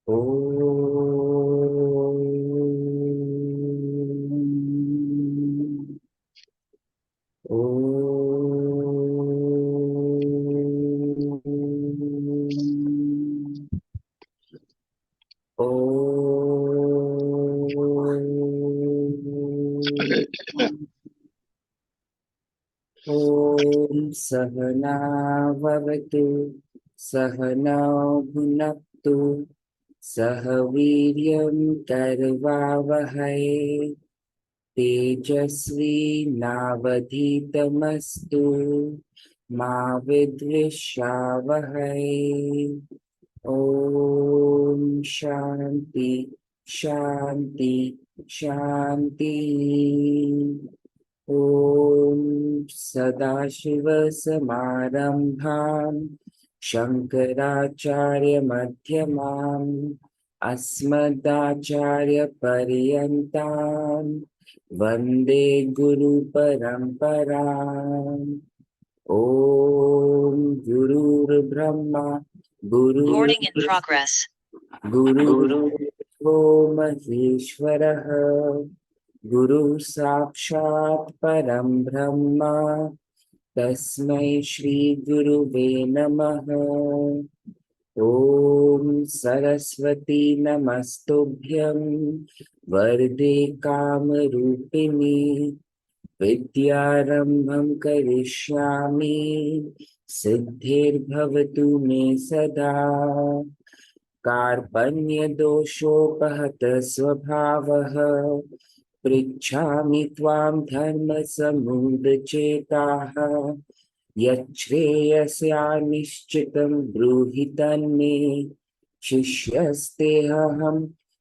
Om. Om. Om. Om Sahana Vavatu Sahana Bhunaktu Sahaviryam Karvavahai Tejasvi Navadhitamastu Ma Vidvishavahai. Om Shanti Shanti Shanti. Om Sadashiva-Samarambham Shankaracharya-Madhyamam Asmadacharya-Paryantam Vande Guru-Paramparam. Om Gurur-Brahma Guru Recording in progress. Guru Maheshwaraha Guru Sakshat Param Brahma Tasmai Shri Guruve Namaha. Om Saraswati Namastubhyam Varde Kamarupini Vidyarambham Karishyami Siddhir Me Sada. Karpanya Doshopahata Svabhavaha Pritchami Tvam Dharma Samudachetaha Yachreyasya Nishchitam Bruhitanme Shishyastehaham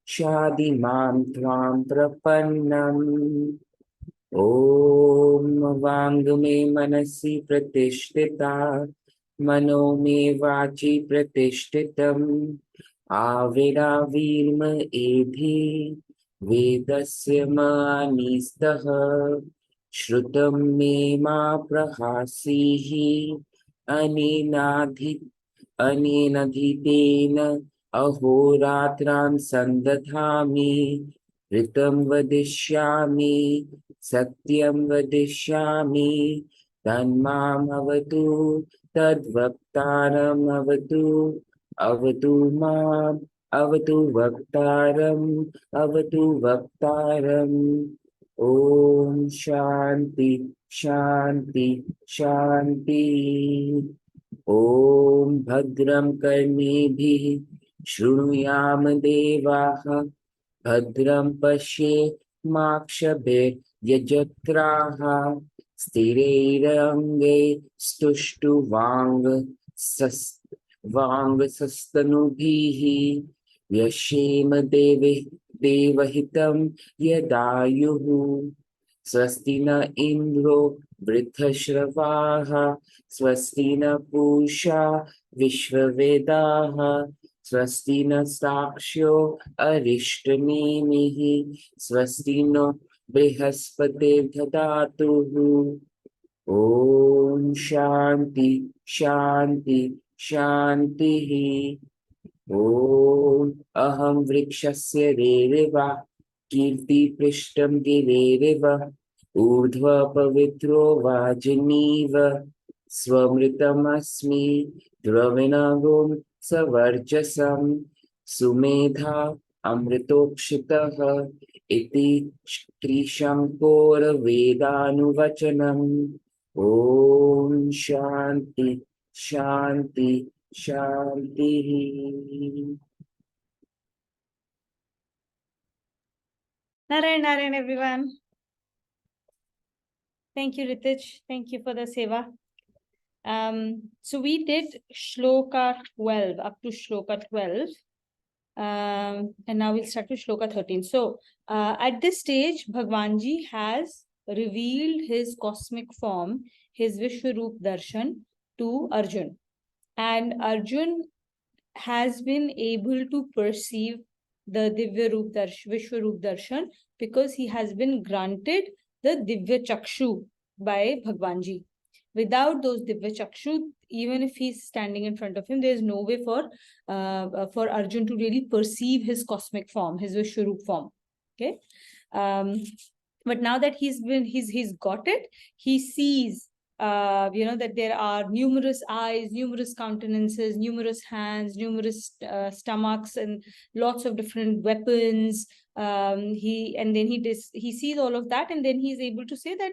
Shadimam Tvam Prapannam. Om Vangme Manasi Pratishtita Mano Me Vachi Pratishtitam Aviravirma Edhi Vedasya Manistaha Shrutam Me Ma Prahasihi Anenadhitena Ahoratran Sandadhami Ritam Vadishyami Satyam Vadishyami Tanmam Avatu Tadvaktaram Avatu Avatu Mam Avatu Vaktaram Om Shanti Shanti Shanti. Om Bhadram Karnebhi Shrunuyam Devaha Bhadram Pashe Makshabhe Yajatraha Sthirairange Stushtu Vang Sastanubhihi Vyashema Devahitam Yadayuhu Swastina Indro Vrithashravaha Swastina Pusha Vishwavedaha Swastina Sakshyo Arishtanihi Swastino Brihaspate Dhadatuhu. Om Shanti Shanti Shanti. Om Aham Vrikshasya Dereva Kirti Prishtam Girereva Urdhva Pavitro Vajaniva Swamritam Asmi Dravinagum Savarchasam Sumedha Amritokshitaha Iti Trishankora Vedanu Om Shanti Shanti Shanti. Narayan, Narayan, everyone. Thank you, Ritich. Thank you for the seva. So we did Shloka 12, up to Shloka 12. And now we'll start with Shloka 13. So at this stage, Bhagwanji has revealed his cosmic form, his Vishwaroop Darshan to Arjun. And Arjun has been able to perceive the Divya Roop Darshan, Vishwaroop Darshan, because he has been granted the Divya Chakshu by Bhagwanji. Without those Divya Chakshu, even if he's standing in front of him, there's no way for Arjun to really perceive his cosmic form, his Vishwarup form. Okay. But now that he's got it, he sees that there are numerous eyes, numerous countenances, numerous hands, numerous stomachs, and lots of different weapons. He sees all of that, and then he's able to say that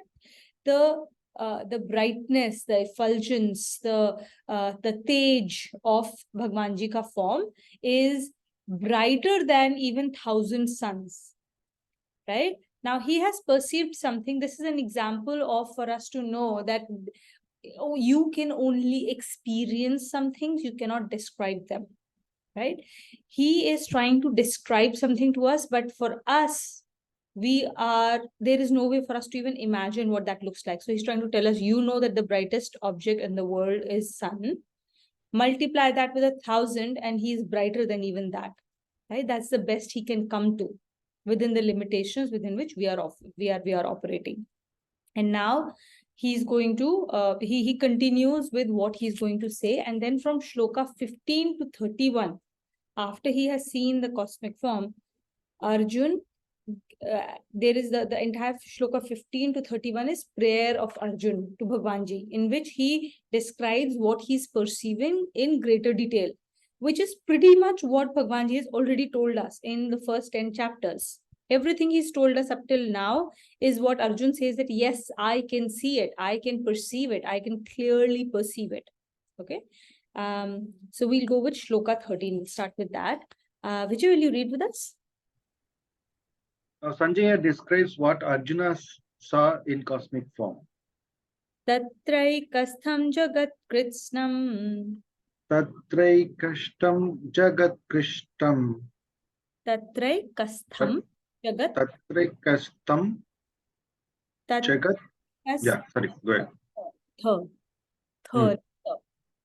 the brightness, the effulgence, the tej of Bhagwan Ji ka form is brighter than even 1,000 suns. Right? Now he has perceived something. This is an example of for us to know that you can only experience some things, you cannot describe them. Right? He is trying to describe something to us, but for us, there is no way for us to even imagine what that looks like. So he's trying to tell us, that the brightest object in the world is sun. Multiply that with 1,000 and he is brighter than even that. Right? That's the best he can come to within the limitations within which we are operating. And now he's going to he continues with what he's going to say, and then from shloka 15 to 31, after he has seen the cosmic form, Arjun, there is the entire shloka 15 to 31 is prayer of Arjun to Bhagwan Ji, in which he describes what he's perceiving in greater detail, which is pretty much what Bhagwan Ji has already told us in the first 10 chapters. Everything he's told us up till now is what Arjun says that, yes, I can see it, I can perceive it, I can clearly perceive it. Okay. So we'll go with shloka 13. We'll start with that. Vijay, will you read with us? Sanjaya describes what Arjuna saw in cosmic form. Tatraikastham jagat kritsnam. Tatraikashtam jagat krishtam. Tatraikastham jagat. Tatraikastam jagat. Yeah, sorry, go ahead.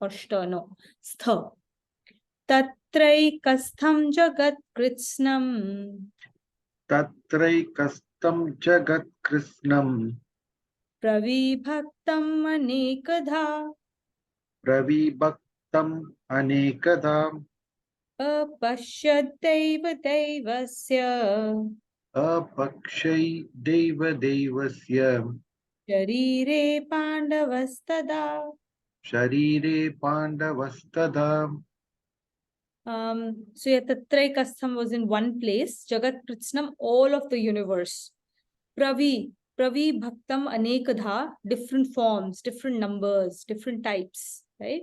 Or shta, no. Stha. Tatraikastham jagat kritsnam. Tatraikastam jagat krishnam. Pravibhaktam anekadha. Pravibhaktam anekadha. Apashyadaiva devasya. Apakshay deva devasya. Sharire pandavastada. Sharire pandavastada. So yeah, Tatraikastham was in one place. Jagat Kritsnam, all of the universe. Pravi Bhaktam Anekadha, different forms, different numbers, different types, right?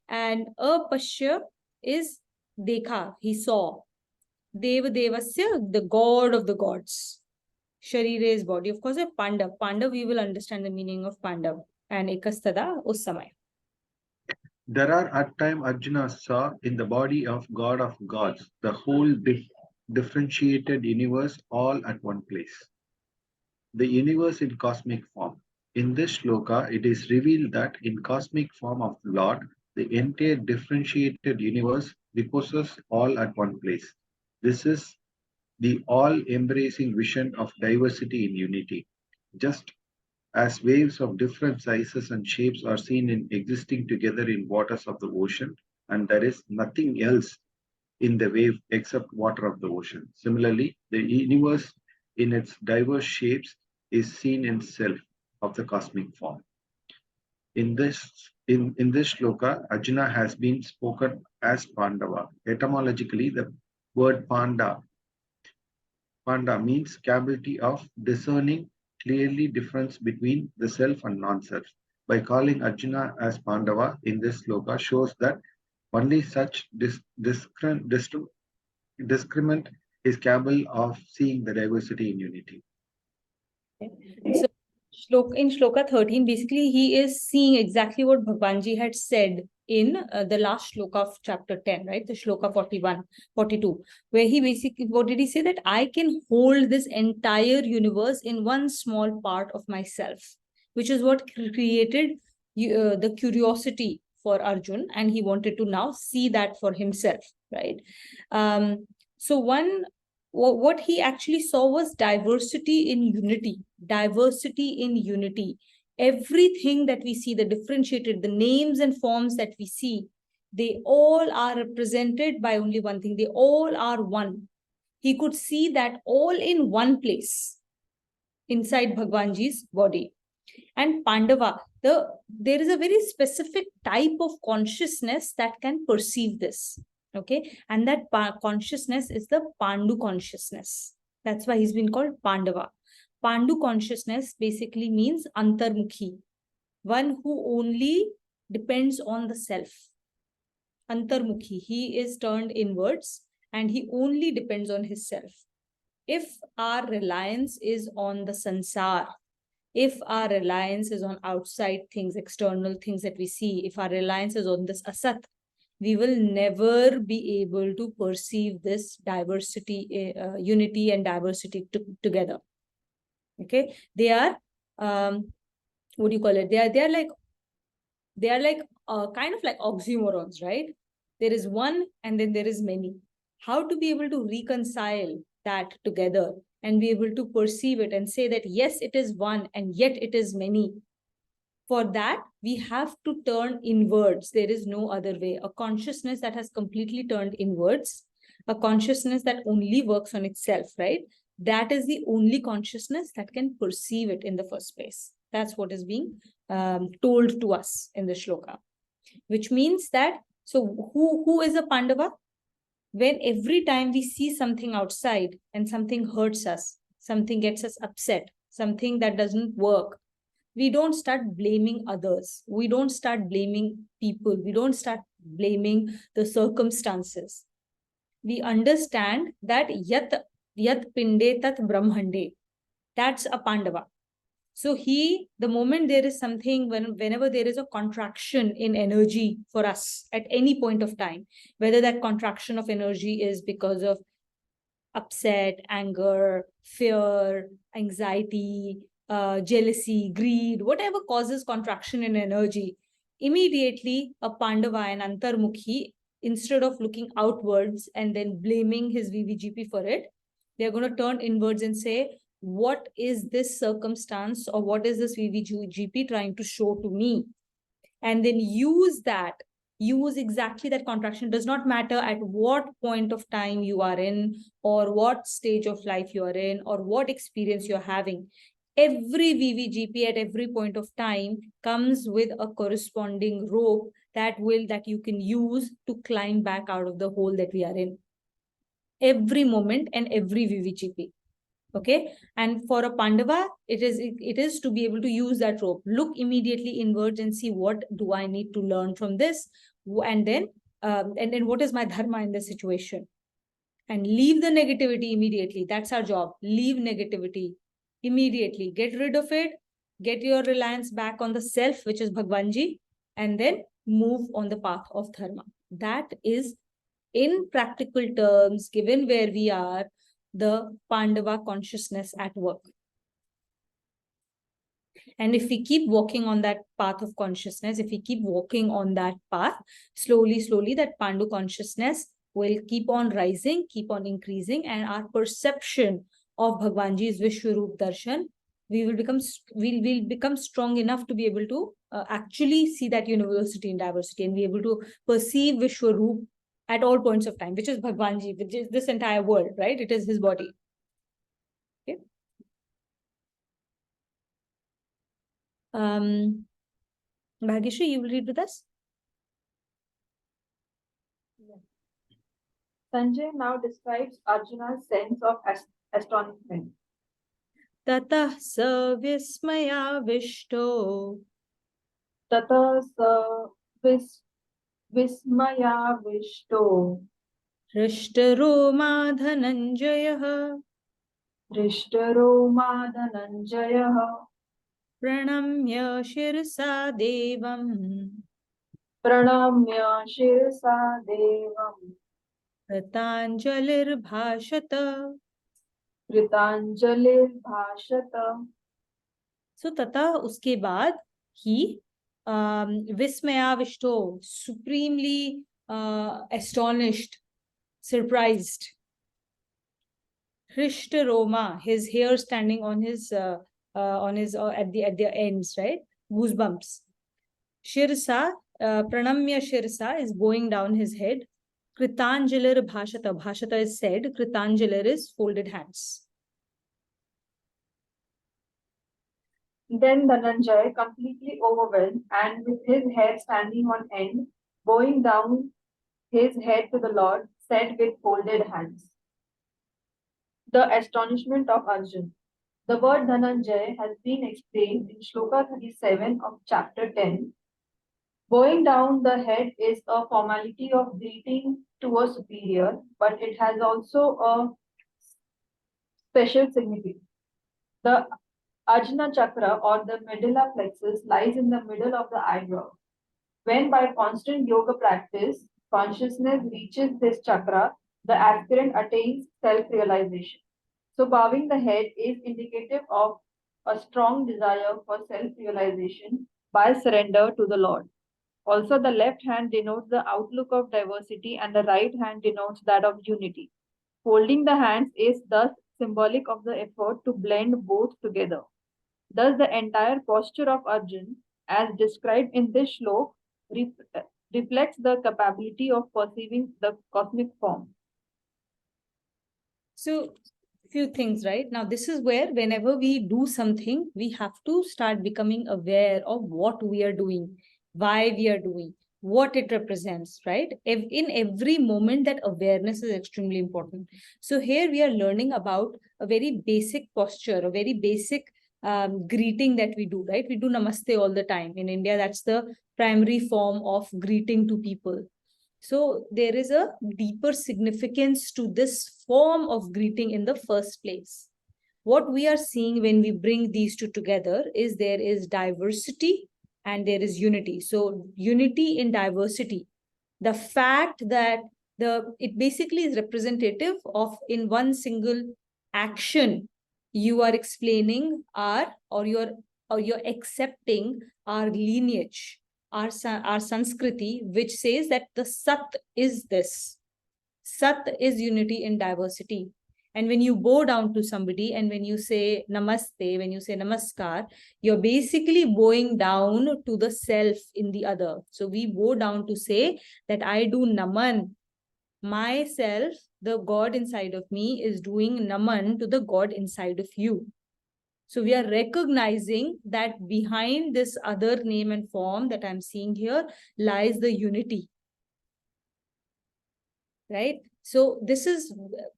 And Apashya is Dekha, he saw. Deva Devasya, the god of the gods. Sharire is body. Of course, a Pandav. Pandav, we will understand the meaning of Pandav. And Ekastada, Ussamay. There are at times Arjuna saw in the body of God of gods the whole differentiated universe all at one place. The universe in cosmic form. In this shloka, it is revealed that in cosmic form of Lord, the entire differentiated universe reposes all at one place. This is the all-embracing vision of diversity in unity. Just as waves of different sizes and shapes are seen in existing together in waters of the ocean, and there is nothing else in the wave except water of the ocean. Similarly, the universe in its diverse shapes is seen in self of the cosmic form. In this shloka, Arjuna has been spoken as Pandava. Etymologically, the word Panda means capability of discerning clearly difference between the self and non-self. By calling Arjuna as Pandava in this sloka shows that only such discriminant is capable of seeing the diversity in unity. So in shloka 13, basically he is seeing exactly what Bhagwan Ji had said in the last shloka of chapter 10, right? The shloka 41, 42, where he basically, what did he say? That I can hold this entire universe in one small part of myself, which is what created the curiosity for Arjun, and he wanted to now see that for himself, right? So what he actually saw was diversity in unity. Diversity in unity. Everything that we see, the differentiated, the names and forms that we see, they all are represented by only one thing. They all are one. He could see that all in one place inside Bhagwanji's body. And Pandava, there is a very specific type of consciousness that can perceive this. Okay. And that consciousness is the Pandu consciousness. That's why he's been called Pandava. Pandu consciousness basically means antarmukhi, one who only depends on the self. Antarmukhi, he is turned inwards and he only depends on his self. If our reliance is on the sansar, if our reliance is on outside things, external things that we see, if our reliance is on this asat, we will never be able to perceive this diversity, unity and diversity together. Okay, they are what do you call it? They are like kind of like oxymorons, right? There is one and then there is many. How to be able to reconcile that together and be able to perceive it and say that yes, it is one and yet it is many. For that, we have to turn inwards. There is no other way. A consciousness that has completely turned inwards, a consciousness that only works on itself, right? That is the only consciousness that can perceive it in the first place. That's what is being told to us in the shloka. Which means that, so who is a Pandava? When every time we see something outside and something hurts us, something gets us upset, something that doesn't work, we don't start blaming others. We don't start blaming people. We don't start blaming the circumstances. We understand that yat pinde tat brahmande. That's a Pandava. So the moment there is something, whenever there is a contraction in energy for us at any point of time, whether that contraction of energy is because of upset, anger, fear, anxiety, jealousy, greed, whatever causes contraction in energy, immediately a Pandava and Antarmukhi, instead of looking outwards and then blaming his VVGP for it, they're going to turn inwards and say, what is this circumstance or what is this VVGP trying to show to me? And then use exactly that contraction. Does not matter at what point of time you are in or what stage of life you are in or what experience you're having. Every VVGP at every point of time comes with a corresponding rope that you can use to climb back out of the hole that we are in. Every moment and every VVGP. Okay, and for a Pandava, it is to be able to use that rope, look immediately inwards and see what do I need to learn from this, and then what is my dharma in this situation, and leave the negativity immediately. That's our job. Leave negativity immediately. Get rid of it. Get your reliance back on the self, which is Bhagwanji, and then move on the path of dharma. That is, in practical terms, given where we are, the Pandava consciousness at work. And if we keep walking on that path of consciousness, if we keep walking on that path, slowly, that Pandu consciousness will keep on rising, keep on increasing, and our perception of Bhagwanji's Vishwaroop Darshan, we'll become strong enough to be able to actually see that universality and diversity and be able to perceive Vishwaroop at all points of time, which is Bhagwanji, which is this entire world, right? It is his body. Okay. Bhagyashree, you will read with us? Sanjay now describes Arjuna's sense of astonishment. Tatah sa vismayavishto. Tata sa vismayavishto. Rishtaro madhananjayah. Rishtaro madhananjayah. Pranamya shirsa devam. Pranamya shirsa devam. Kritanjalir bhashata. Kritanjalir bhashata. So tata, uske baad, he vismayavishto, supremely astonished, surprised. Hrisht Roma, his hair standing on his on his or at the ends, right? Goosebumps. Shirsa, Pranamya Shirsa is bowing down his head. Kritanjalir Bhashata. Bhashata is said. Kritanjalir is folded hands. Then Dhananjay, completely overwhelmed and with his hair standing on end, bowing down his head to the Lord, said with folded hands. The astonishment of Arjun. The word Dhananjay has been explained in Shloka 37 of chapter 10. Bowing down the head is a formality of greeting to a superior, but it has also a special significance. The Ajna chakra or the medulla plexus lies in the middle of the eyebrow. When by constant yoga practice, consciousness reaches this chakra, the aspirant attains self-realization. So bowing the head is indicative of a strong desire for self-realization by surrender to the Lord. Also, the left hand denotes the outlook of diversity and the right hand denotes that of unity. Folding the hands is thus symbolic of the effort to blend both together. Thus, the entire posture of Arjun, as described in this shlok, reflects the capability of perceiving the cosmic form. So, few things, right? Now, this is where whenever we do something, we have to start becoming aware of what we are doing, why we are doing, what it represents, right? In every moment, that awareness is extremely important. So here we are learning about a very basic posture, a very basic greeting that we do, right? We do namaste all the time. In India, that's the primary form of greeting to people. So there is a deeper significance to this form of greeting in the first place. What we are seeing when we bring these two together is there is diversity and there is unity. So unity in diversity, the fact that it basically is representative of in one single action, you are explaining or you're accepting our lineage, our Sanskriti, which says that the Sat is this. Sat is unity in diversity. And when you bow down to somebody and when you say namaste, when you say namaskar, you're basically bowing down to the self in the other. So we bow down to say that I do naman. Myself, the God inside of me, is doing naman to the God inside of you. So we are recognizing that behind this other name and form that I'm seeing here lies the unity. Right? So this is,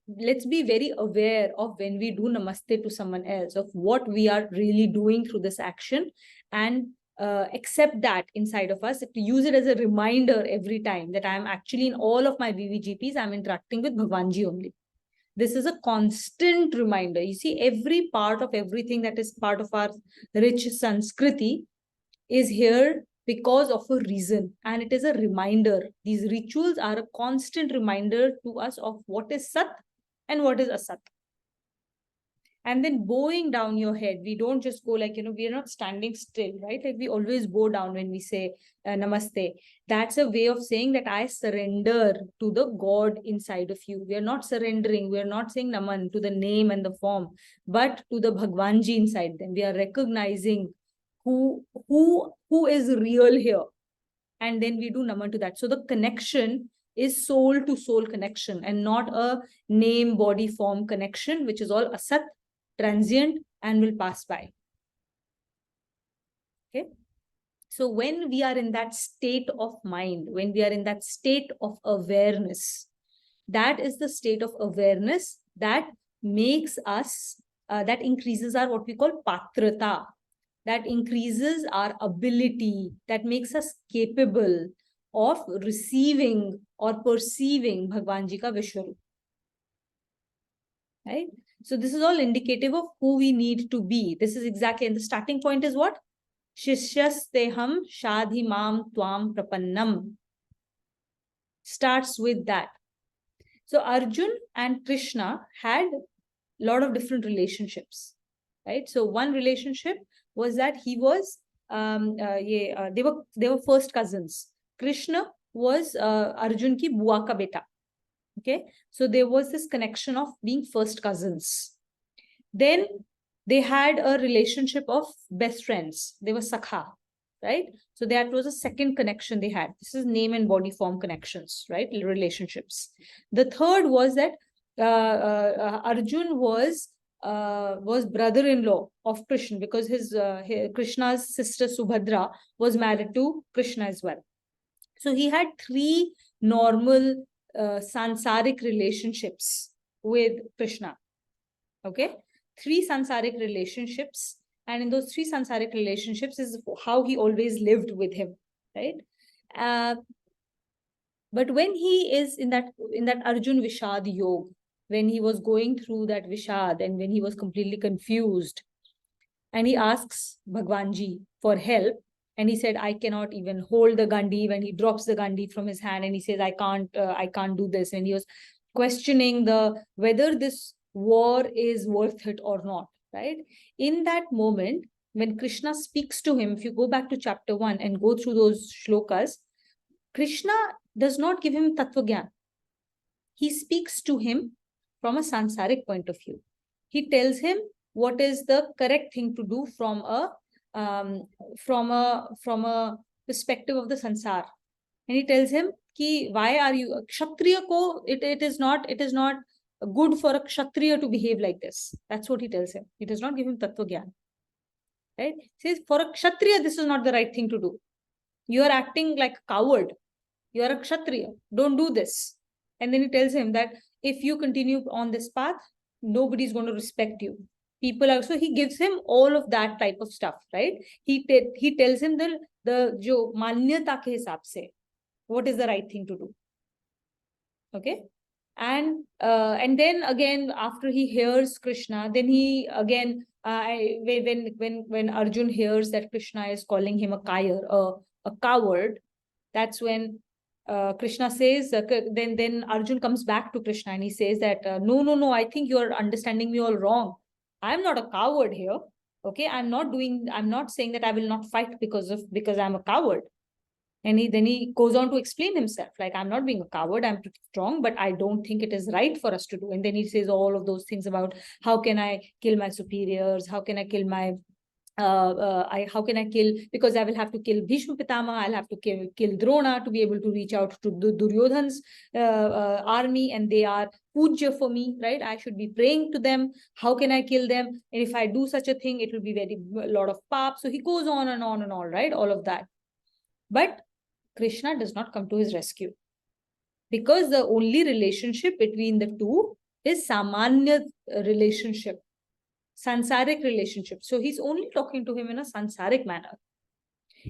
let's be very aware of when we do namaste to someone else, of what we are really doing through this action, and accept that inside of us, to use it as a reminder every time that I'm actually in all of my VVGPs, I'm interacting with Bhagwanji only. This is a constant reminder. You see, every part of everything that is part of our rich Sanskriti is here because of a reason, and it is a reminder. These rituals are a constant reminder to us of what is Sat and what is Asat. And then bowing down your head, we don't just go like, we are not standing still, right? Like we always bow down when we say namaste. That's a way of saying that I surrender to the God inside of you. We are not surrendering. We are not saying naman to the name and the form, but to the Bhagwanji inside them. We are recognizing who is real here. And then we do naman to that. So the connection is soul to soul connection and not a name, body, form connection, which is all asat, transient, and will pass by. Okay. So when we are in that state of mind, when we are in that state of awareness, that is the state of awareness that makes us, that increases our what we call patrata, that increases our ability, that makes us capable of receiving or perceiving Bhagwan Ji ka Vishwarup. Right? So this is all indicative of who we need to be. This is exactly, and the starting point is what? Shishyasteham shadhimam tvam prapannam. Starts with that. So Arjun and Krishna had a lot of different relationships. Right? So one relationship was that he was, they were first cousins. Krishna was Arjun ki bua ka beta. Okay, so there was this connection of being first cousins. Then they had a relationship of best friends. They were sakha, right? So that was a second connection they had. This is name and body form connections, right? Relationships. The third was that Arjun was brother-in-law of Krishna, because Krishna's sister Subhadra was married to Krishna as well. So he had three normal sansaric relationships with Krishna. Okay, three sansaric relationships, and in those three sansaric relationships is how he always lived with him, right? But when he is in that Arjun Vishad Yog, when he was going through that Vishad and when he was completely confused, and he asks Bhagwanji for help, and he said, I cannot even hold the gandhi. When he drops the gandhi from his hand and he says, I can't do this, and he was questioning whether this war is worth it or not, right? In that moment, when Krishna speaks to him, if you go back to chapter 1 and go through those shlokas, Krishna does not give him tattva gyan. He speaks to him from a sansaric point of view. He tells him what is the correct thing to do from a perspective of the sansar. And he tells him ki, why are you kshatriya ko, it is not good for a kshatriya to behave like this. That's what he tells him. He does not give him tattva gyan, right? He says, for a kshatriya, this is not the right thing to do. You are acting like a coward. You are a kshatriya. Don't do this. And then he tells him that if you continue on this path, nobody's going to respect you. People are, so he gives him all of that type of stuff, right? He tells him the jo manyata ke hisab se, what is the right thing to do. Okay. And then again, after he hears Krishna, then he again, when Arjun hears that Krishna is calling him a coward, that's when Krishna says, then Arjun comes back to Krishna and he says that, no, I think you're understanding me all wrong. I'm not a coward here. Okay, I'm not saying that I will not fight because I'm a coward. And then he goes on to explain himself, like, I'm not being a coward, I'm pretty strong, but I don't think it is right for us to do. And then he says all of those things about how can I kill my superiors, how can I kill my how can I kill, because I will have to kill Bhishma Pitama, I'll have to kill Drona to be able to reach out to Duryodhan's army, and they are puja for me, right? I should be praying to them. How can I kill them? And if I do such a thing, it will be a lot of pap. So he goes on and on and on, right? All of that. But Krishna does not come to his rescue, because the only relationship between the two is samanya relationship, sansaric relationship. So he's only talking to him in a sansaric manner.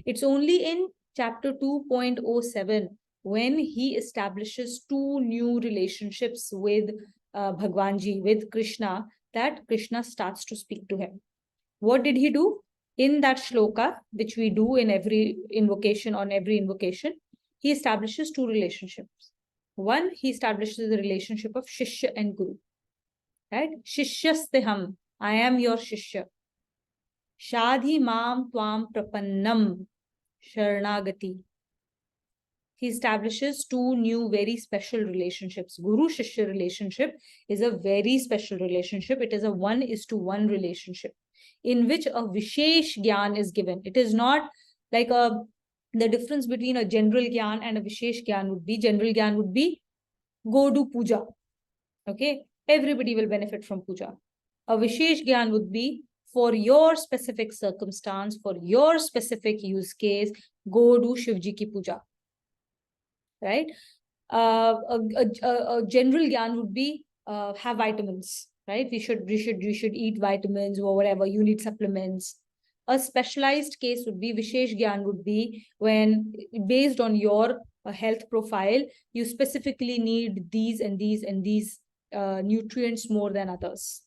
It's only in chapter 2.07 when he establishes two new relationships with Bhagwanji, with Krishna, that Krishna starts to speak to him. What did he do? In that shloka, which we do in every invocation, he establishes two relationships. One, he establishes the relationship of Shishya and Guru. Right? Shishyasteham, I am your Shishya. Shadhi mam tvam prapannam sharanagati. He establishes two new very special relationships. Guru-Shishya relationship is a very special relationship. It is a 1:1 relationship in which a Vishesh Gyan is given. It is not like the difference between a general Gyan and a Vishesh Gyan would be, general Gyan would be, go do puja. Okay, everybody will benefit from puja. A Vishesh Gyan would be, for your specific circumstance, for your specific use case, go do Shivji ki puja. Right? A general Gyan would be, have vitamins, right? You should eat vitamins or whatever, you need supplements. A specialized case would be, Vishesh Gyan would be when, based on your health profile, you specifically need these and these and these nutrients more than others,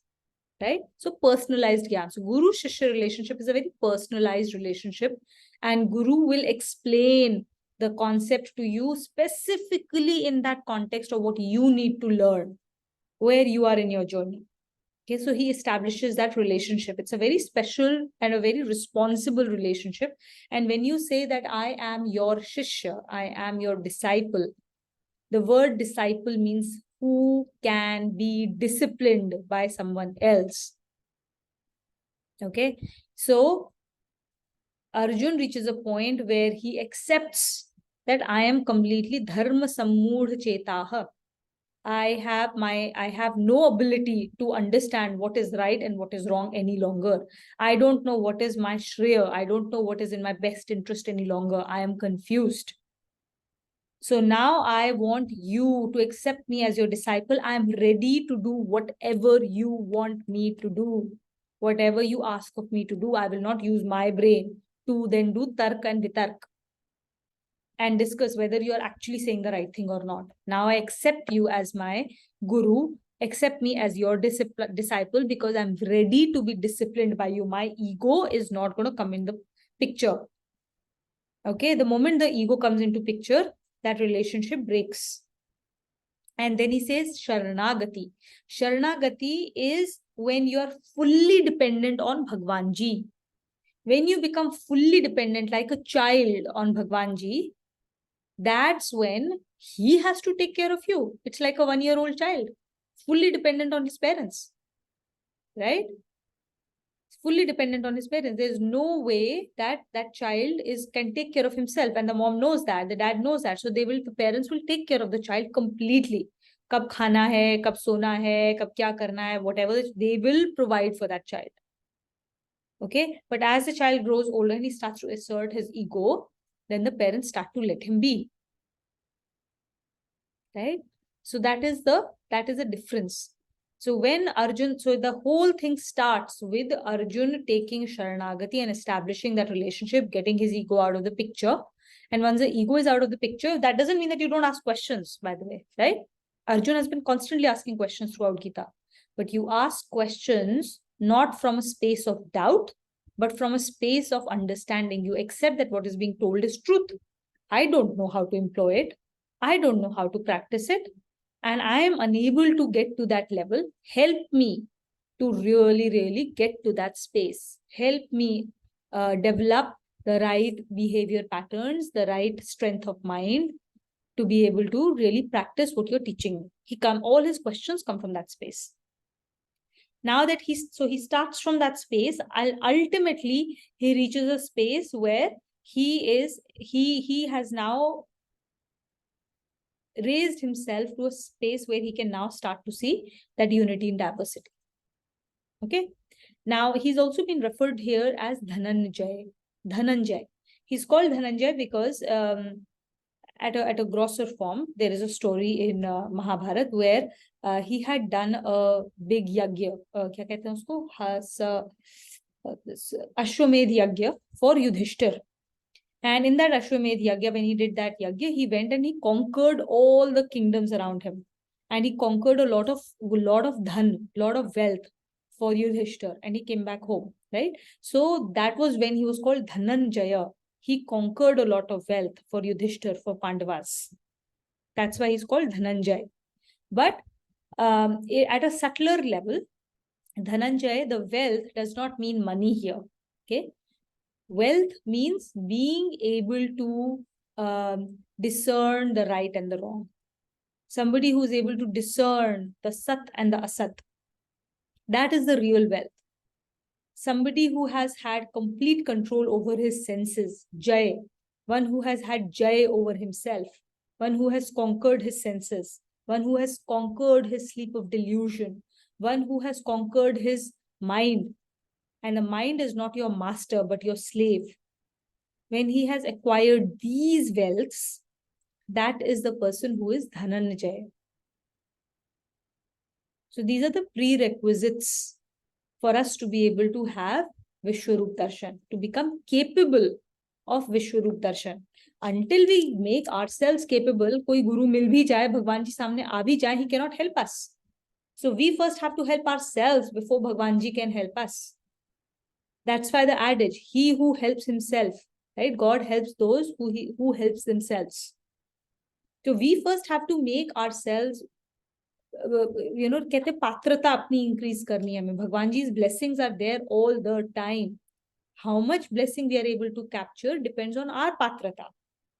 right? So personalized Gyan. So Guru-Shishya relationship is a very personalized relationship, and Guru will explain the concept to you specifically in that context of what you need to learn, where you are in your journey. Okay, so he establishes that relationship. It's a very special and a very responsible relationship. And when you say that I am your Shishya, I am your disciple, the word disciple means who can be disciplined by someone else. Okay, so Arjun reaches a point where he accepts that I am completely dharma sammudha chetaha. I have no ability to understand what is right and what is wrong any longer. I don't know what is my shreya. I don't know what is in my best interest any longer. I am confused. So now I want you to accept me as your disciple. I am ready to do whatever you want me to do. Whatever you ask of me to do, I will not use my brain to then do tark and vitark and discuss whether you are actually saying the right thing or not. Now I accept you as my guru, accept me as your disciple because I'm ready to be disciplined by you. My ego is not going to come in the picture. Okay, the moment the ego comes into picture, that relationship breaks. And then he says Sharanagati. Sharanagati is when you're fully dependent on Bhagwanji. When you become fully dependent like a child on Bhagwanji, that's when he has to take care of you. It's like a 1-year-old child, fully dependent on his parents, right? Fully dependent on his parents. There's no way that that child can take care of himself, and the mom knows that, the dad knows that. So the parents will take care of the child completely. Kab khana hai, kab sona hai, kab kya karna hai, whatever, they will provide for that child. Okay, but as the child grows older and he starts to assert his ego, then the parents start to let him be. Right? So that is the difference. So when Arjun, so the whole thing starts with Arjun taking Sharanagati and establishing that relationship, getting his ego out of the picture. And once the ego is out of the picture, that doesn't mean that you don't ask questions, by the way, right? Arjun has been constantly asking questions throughout Gita. But you ask questions not from a space of doubt, but from a space of understanding. You accept that what is being told is truth. I don't know how to employ it. I don't know how to practice it. And I am unable to get to that level. Help me to really, really get to that space. Help me develop the right behavior patterns, the right strength of mind to be able to really practice what you're teaching. All his questions come from that space. Now that he starts from that space, ultimately he reaches a space where he has now raised himself to a space where he can now start to see that unity in diversity. Okay. Now he's also been referred here as Dhananjay. He's called Dhananjay because at a grosser form, there is a story in Mahabharat where he had done a big yagya. Kya kehte hain usko? Ashwamedh yagya for Yudhishthir. And in that Ashwamedh Yagya, when he did that Yagya, he went and he conquered all the kingdoms around him. And he conquered a lot of dhan, lot of wealth for Yudhishthir. And he came back home, right? So that was when he was called Dhananjaya. He conquered a lot of wealth for Yudhishthir, for Pandavas. That's why he's called Dhananjay. But at a subtler level, Dhananjay, the wealth does not mean money here. Okay. Wealth means being able to discern the right and the wrong. Somebody who is able to discern the sat and the asat. That is the real wealth. Somebody who has had complete control over his senses, Jai. One who has had Jai over himself. One who has conquered his senses. One who has conquered his sleep of delusion. One who has conquered his mind. And the mind is not your master, but your slave. When he has acquired these wealths, that is the person who is Dhananjaya. So these are the prerequisites for us to be able to have Vishwarup Darshan, to become capable of Vishwarup Darshan. Until we make ourselves capable, koi guru mil bhi jaye, Bhagwan ji samne aa bhi jaye, he cannot help us. So we first have to help ourselves before Bhagwan ji can help us. That's why the adage, he who helps himself, right? God helps those who helps themselves. So we first have to make ourselves, कहते पात्रता अपनी increase करनी है हमें. Bhagwan ji's blessings are there all the time. How much blessing we are able to capture depends on our patrata.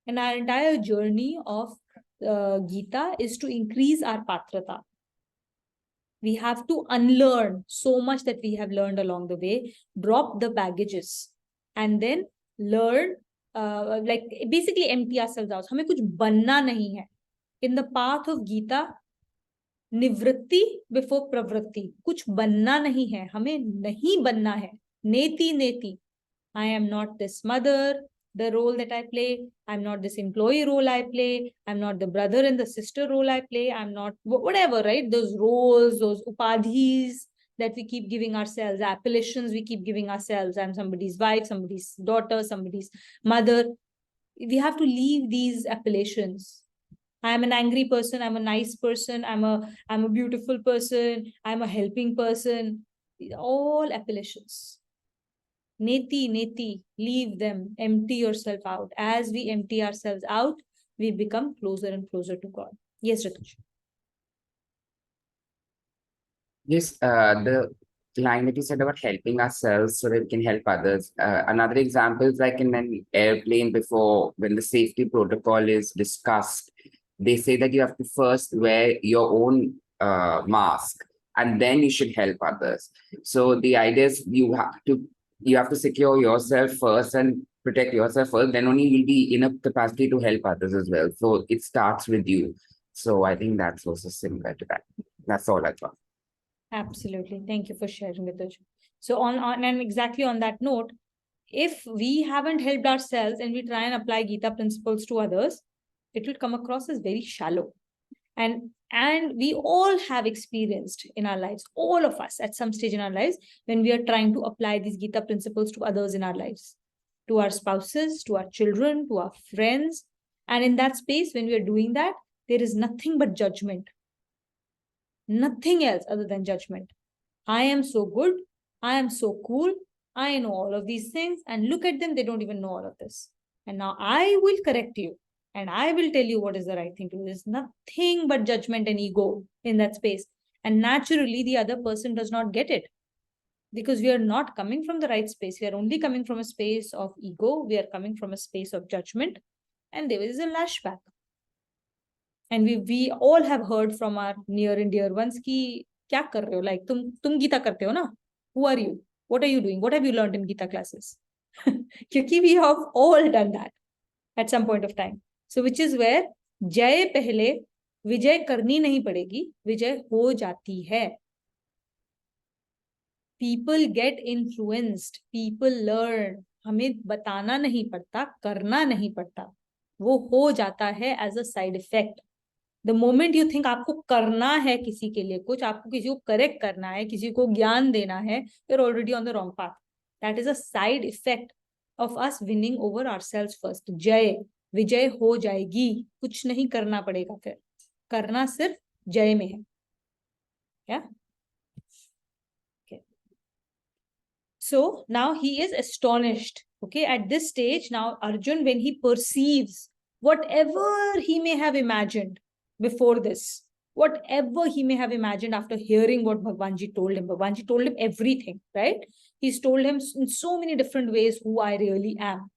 And our entire journey of Gita is to increase our patrata. We have to unlearn so much that we have learned along the way, drop the baggages, and then learn, like basically empty ourselves out. हमें कुछ बनना नहीं है. In the path of Gita, निवृत्ति before प्रवृत्ति, कुछ बनना नहीं है, हमें नहीं बनना है. नेति नेति, I am not this mother, the role that I play. I'm not this employee role I play. I'm not the brother and the sister role I play. I'm not whatever, right? Those roles, those upadhis that we keep giving ourselves, appellations we keep giving ourselves. I'm somebody's wife, somebody's daughter, somebody's mother. We have to leave these appellations. I'm an angry person. I'm a nice person. I'm a beautiful person. I'm a helping person. All appellations. Neti, neti, leave them, empty yourself out. As we empty ourselves out, we become closer and closer to God. Yes, Rituj. Yes, the line that you said about helping ourselves so that we can help others. Another example is like in an airplane before, when the safety protocol is discussed, they say that you have to first wear your own mask and then you should help others. So the idea is you have to secure yourself first and protect yourself first, then only you'll be in a capacity to help others as well. So it starts with you. So I think that's also similar to that. That's all I thought. Absolutely. Thank you for sharing, Rituj. So on and exactly on that note, if we haven't helped ourselves and we try and apply Gita principles to others, it will come across as very shallow. And we all have experienced in our lives, all of us at some stage in our lives, when we are trying to apply these Gita principles to others in our lives, to our spouses, to our children, to our friends. And in that space, when we are doing that, there is nothing but judgment. Nothing else other than judgment. I am so good. I am so cool. I know all of these things. And look at them, they don't even know all of this. And now I will correct you. And I will tell you what is the right thing to do. There's nothing but judgment and ego in that space. And naturally, the other person does not get it. Because we are not coming from the right space. We are only coming from a space of ego. We are coming from a space of judgment. And there is a lashback. And we all have heard from our near and dear ones ki kya kar rahe ho? Like tum Gita karte ho na? Who are you? What are you doing? What have you learned in Gita classes? Kyunki we have all done that at some point of time. So which is where जय पहले विजय करनी नहीं पड़ेगी, विजय हो जाती है. People get influenced, people learn. हमें बताना नहीं पड़ता, करना नहीं पड़ता, वो हो जाता है as a side effect. The moment you think आपको करना है किसी के लिए कुछ, आपको किसी को करेक्ट करना है, किसी को ज्ञान देना है, you're already on the wrong path. That is a side effect of us winning over ourselves first. जय, विजय हो जाएगी, कुछ नहीं करना पड़ेगा फिर. करना सिर्फ जय में है. Yeah? Okay. So now he is astonished. Okay, at this stage, now Arjun, when he perceives whatever he may have imagined before this, whatever he may have imagined after hearing what Bhagwanji told him. Bhagwanji told him everything, right? He's told him in so many different ways who I really am.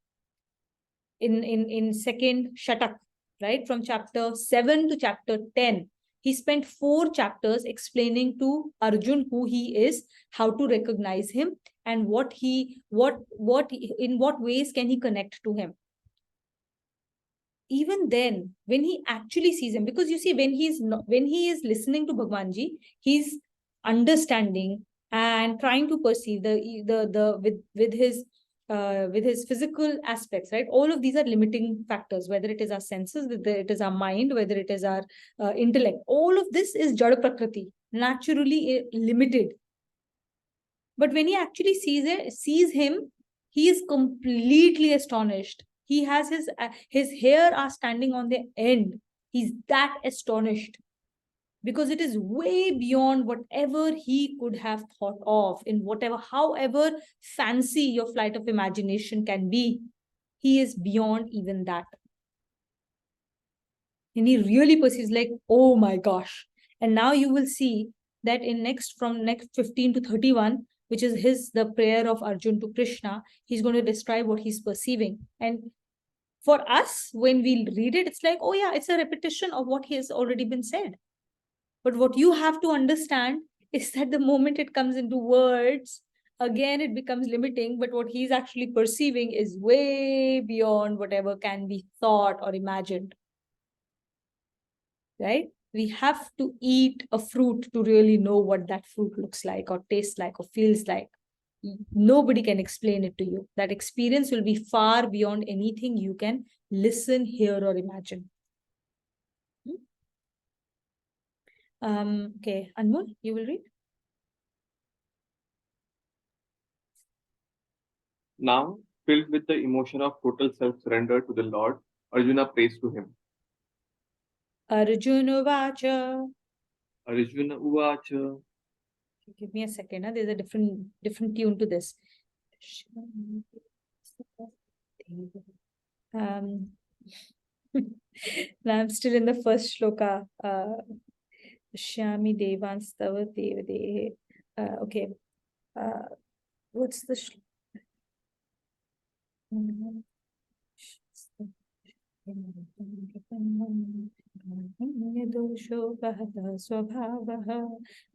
In second Shatak, right? From chapter 7 to chapter 10, he spent 4 chapters explaining to Arjun who he is, how to recognize him, and in what ways can he connect to him. Even then, when he actually sees him, because you see, when he is listening to Bhagwanji, he's understanding and trying to perceive with his physical aspects, right? All of these are limiting factors, whether it is our senses, whether it is our mind, whether it is our intellect. All of this is Jada Prakriti, naturally limited. But when he actually sees him, he is completely astonished. He has his hair are standing on the end. He's that astonished because it is way beyond whatever he could have thought of, in whatever, however fancy your flight of imagination can be. He is beyond even that. And he really perceives like, oh my gosh. And now you will see that from next 15 to 31, which is the prayer of Arjun to Krishna, he's going to describe what he's perceiving. And for us, when we read it, it's like, oh yeah, it's a repetition of what has already been said. But what you have to understand is that the moment it comes into words, again, it becomes limiting, but what he's actually perceiving is way beyond whatever can be thought or imagined. Right? We have to eat a fruit to really know what that fruit looks like or tastes like or feels like. Nobody can explain it to you. That experience will be far beyond anything you can listen, hear, or imagine. Okay, Anmol, you will read. Now, filled with the emotion of total self-surrender to the Lord, Arjuna prays to him. Arjuna Vacha. Arjuna Uvacha. Give me a second. There's a different tune to this. Now I'm still in the first shloka. Shami Devans Tava Devade. Okay. What's the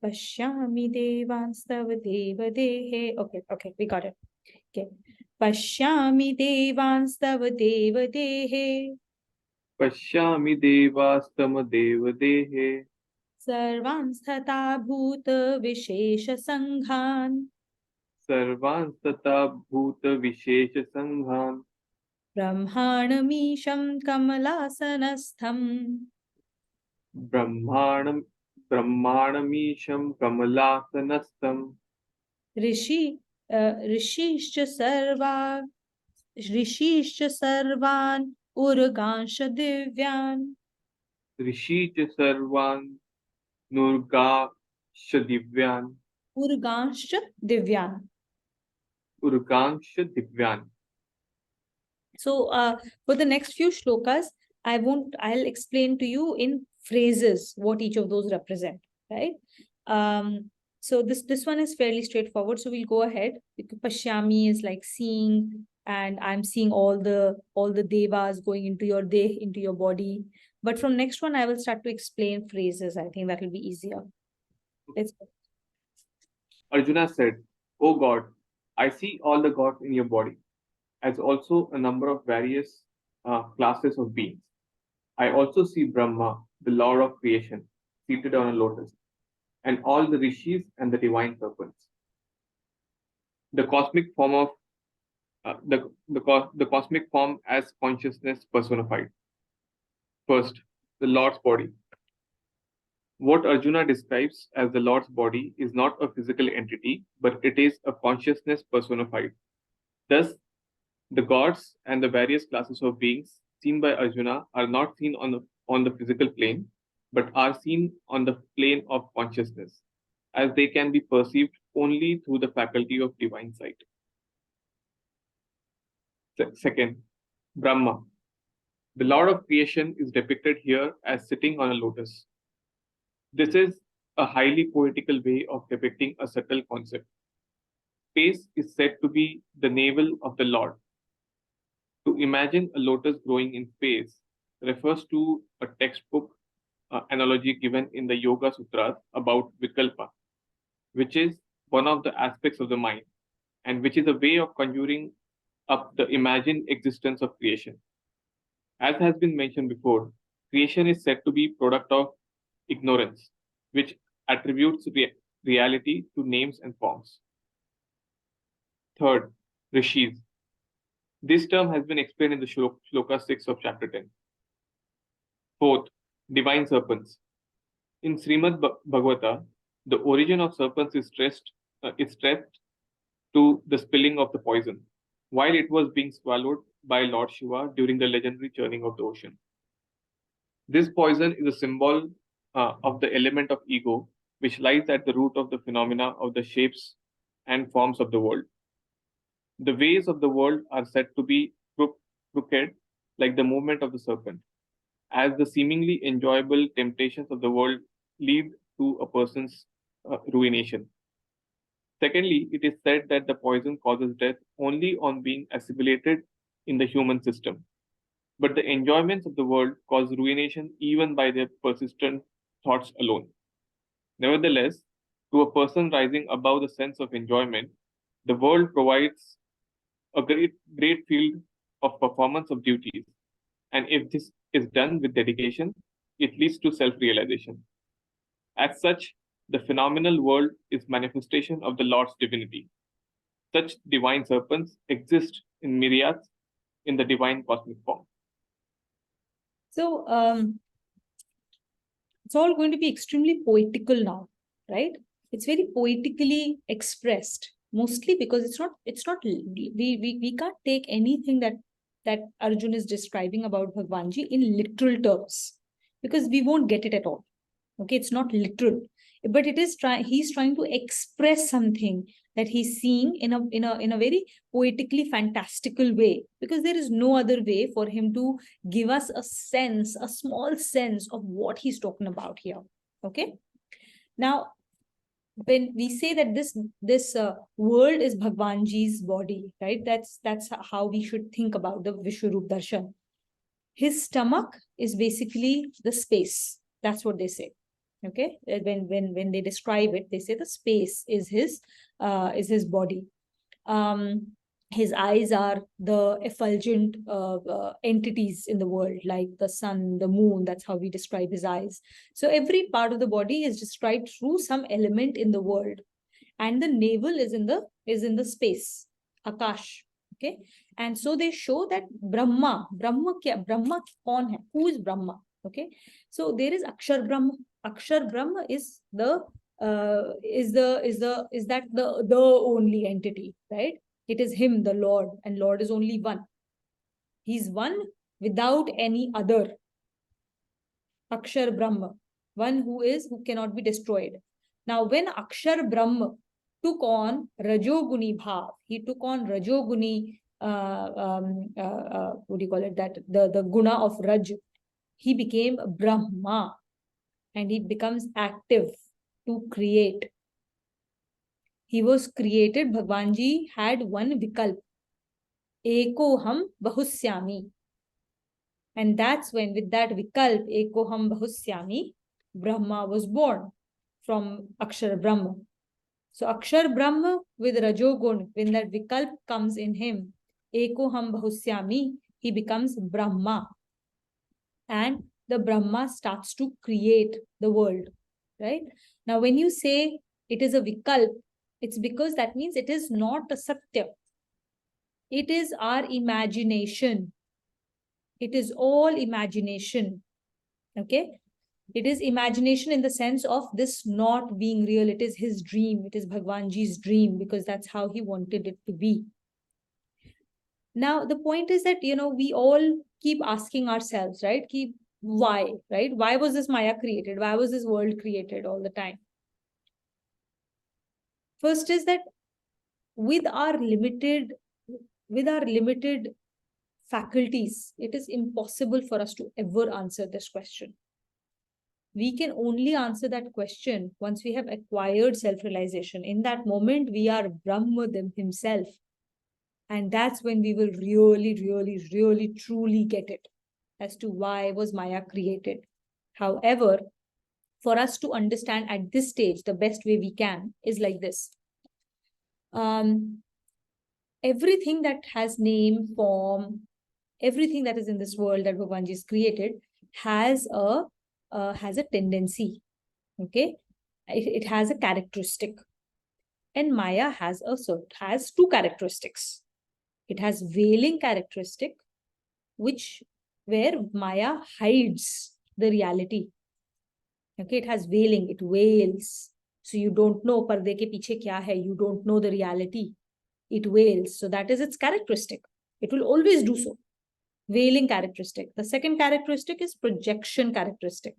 Pashyami Devanstav Devadehe. Okay, we got it. Okay. Pashyami Devanstav Devadehe. Pashyami devastama devadehe. Sarvanstata Bhuta Vishesha Sanghan. Sarvanstata bhuta vishesha sanghan. Brahmanamisham Kamalasanastham. Brahmanamisham kamalasanastam. Rishishcha Sarvan Urgansha Divyan. Rishi cha sarvan nurga shadivyan. Urgansha Divyan. Urgansha divyan. So for the next few shlokas, I'll explain to you in phrases what each of those represent, right? So this one is fairly straightforward. So we'll go ahead. Pashyami is like seeing, and I'm seeing all the devas going into your into your body. But from next one, I will start to explain phrases. I think that will be easier. Let's go. Arjuna said, O God, I see all the gods in your body, as also a number of various classes of beings. I also see Brahma, the Lord of creation, seated on a lotus, and all the rishis and the divine serpents. The cosmic form of the cosmic form as consciousness personified. First, the Lord's body. What Arjuna describes as the Lord's body is not a physical entity, but it is a consciousness personified. Thus, the gods and the various classes of beings seen by Arjuna are not seen on the physical plane, but are seen on the plane of consciousness, as they can be perceived only through the faculty of divine sight. Second, Brahma. The Lord of creation is depicted here as sitting on a lotus. This is a highly poetical way of depicting a subtle concept. Space is said to be the navel of the Lord. To imagine a lotus growing in space refers to a textbook analogy given in the Yoga Sutras about Vikalpa, which is one of the aspects of the mind, and which is a way of conjuring up the imagined existence of creation. As has been mentioned before, creation is said to be product of ignorance, which attributes reality to names and forms. Third, rishis. This term has been explained in the Shloka 6 of chapter 10. Fourth, divine serpents. In Srimad Bhagavata, the origin of serpents is traced to the spilling of the poison, while it was being swallowed by Lord Shiva during the legendary churning of the ocean. This poison is a symbol of the element of ego, which lies at the root of the phenomena of the shapes and forms of the world. The ways of the world are said to be crooked, like the movement of the serpent, as the seemingly enjoyable temptations of the world lead to a person's ruination. Secondly, it is said that the poison causes death only on being assimilated in the human system. But the enjoyments of the world cause ruination even by their persistent thoughts alone. Nevertheless, To a person rising above the sense of enjoyment, the world provides a great field of performance of duties. And if this is done with dedication, it leads to self-realization. As such, the phenomenal world is manifestation of the Lord's divinity. Such divine serpents exist in myriads in the divine cosmic form. So it's all going to be extremely poetical now, right? It's very poetically expressed, mostly because we can't take anything that Arjun is describing about Bhagwanji in literal terms, because we won't get it at all. Okay, it's not literal, but he's trying to express something that he's seeing in a very poetically fantastical way, because there is no other way for him to give us a small sense of what he's talking about here. Okay, now when we say that this world is Bhagwanji's body, right? That's how we should think about the Vishwarup Darshan. His stomach is basically the space. That's what they say. Okay, when they describe it, they say the space is his body. His eyes are the effulgent entities in the world, like the sun, the moon. That's how we describe his eyes. So every part of the body is described through some element in the world, and the navel is in the space, Akash. Okay, and so they show that Brahma kaun hai? Who is Brahma? Okay, so there is Akshar Brahma. Akshar Brahma is the only entity, right? It is him, the Lord, and Lord is only one. He's one without any other. Akshar Brahma, one who cannot be destroyed. Now, when Akshar Brahma took on Rajoguni Bhav, he took on Rajoguni, what do you call it? That the guna of Raj, he became Brahma, and he becomes active to create. He was created. Bhagwanji had one vikalp, Ekoham Bahusyami. And that's when, with that vikalp, Ekoham Bahusyami, Brahma was born from Akshar Brahma. So Akshar Brahma with Rajogun, when that vikalp comes in him, Ekoham Bahusyami, he becomes Brahma. And the Brahma starts to create the world, right? Now, when you say it is a vikalp, it's because that means it is not a satya. It is our imagination. It is all imagination. Okay? It is imagination in the sense of this not being real. It is his dream. It is Bhagwanji's dream, because that's how he wanted it to be. Now, the point is that, we all keep asking ourselves, right? Why, right? Why was this Maya created? Why was this world created all the time? First is that with our limited faculties, it is impossible for us to ever answer this question. We can only answer that question once we have acquired self-realization. In that moment, we are Brahma himself. And that's when we will really, really, really, truly get it as to why was Maya created. However, for us to understand at this stage, the best way we can is like this. Everything that has name, form, everything that is in this world that Bhagwanji has created has a tendency. Okay, it has a characteristic, and Maya has two characteristics. It has veiling characteristic, where Maya hides the reality. Okay, it has veiling, it veils. So you don't know parde ke piche kya hai, you don't know the reality. It veils. So that is its characteristic. It will always do so. Veiling characteristic. The second characteristic is projection characteristic.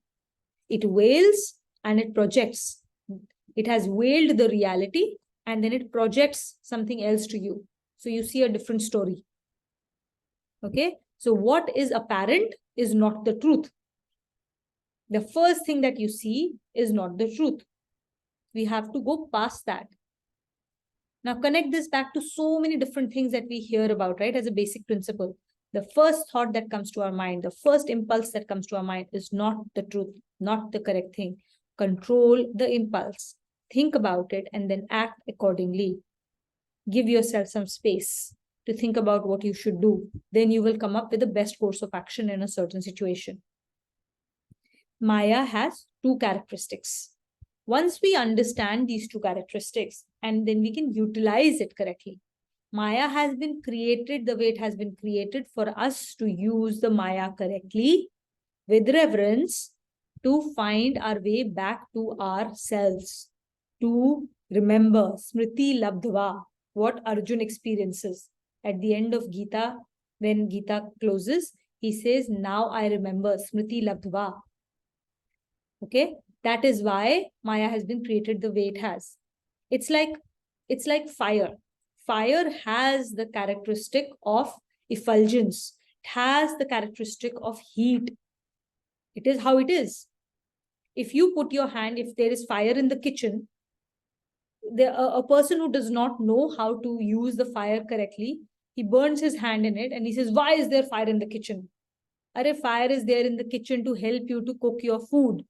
It veils and it projects. It has veiled the reality and then it projects something else to you. So you see a different story. Okay. So what is apparent is not the truth. The first thing that you see is not the truth. We have to go past that. Now connect this back to so many different things that we hear about, right? As a basic principle. The first thought that comes to our mind, the first impulse that comes to our mind is not the truth, not the correct thing. Control the impulse. think about it, and then act accordingly. Give yourself some space to think about what you should do. Then you will come up with the best course of action in a certain situation. Maya has two characteristics. Once we understand these two characteristics, and then we can utilize it correctly. Maya has been created the way it has been created for us to use the Maya correctly with reverence to find our way back to ourselves, to remember Smriti Labdhva, what Arjun experiences. At the end of Gita, when Gita closes, he says, now I remember Smriti Labdhva. Okay, that is why Maya has been created the way it has. It's like fire. Fire has the characteristic of effulgence. It has the characteristic of heat. It is how it is. If you put your hand, if there is fire in the kitchen, a person who does not know how to use the fire correctly, he burns his hand in it and he says, why is there fire in the kitchen? Arey, fire is there in the kitchen to help you to cook your food.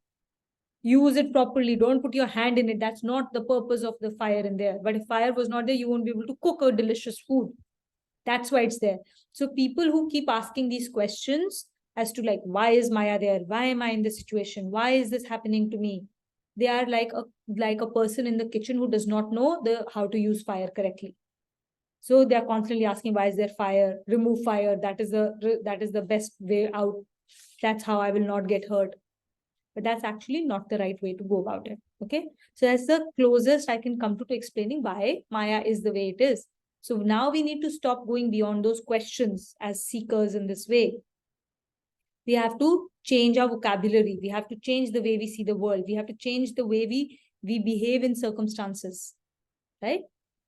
Use it properly. Don't put your hand in it. That's not the purpose of the fire in there. But if fire was not there, you won't be able to cook a delicious food. That's why it's there. So people who keep asking these questions as to like, why is Maya there? Why am I in this situation? Why is this happening to me? They are like a person in the kitchen who does not know how to use fire correctly. So they are constantly asking, why is there fire? Remove fire. That is the best way out. That's how I will not get hurt. But that's actually not the right way to go about it. Okay. So that's the closest I can come to explaining why Maya is the way it is. So now we need to stop going beyond those questions as seekers in this way. We have to change our vocabulary. We have to change the way we see the world. We have to change the way we behave in circumstances. Right?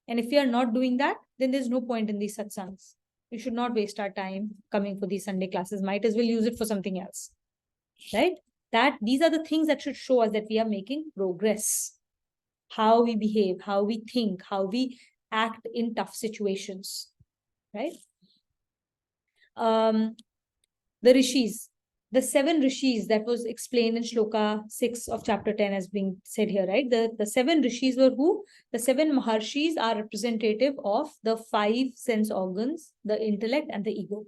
And if we are not doing that, then there's no point in these satsangs. We should not waste our time coming for these Sunday classes. Might as well use it for something else. Right? That these are the things that should show us that we are making progress. How we behave, how we think, how we act in tough situations, right? The rishis, the 7 rishis that was explained in Shloka 6 of chapter 10 as being said here, right? The 7 rishis were who? The 7 maharshis are representative of the 5 sense organs, the intellect and the ego.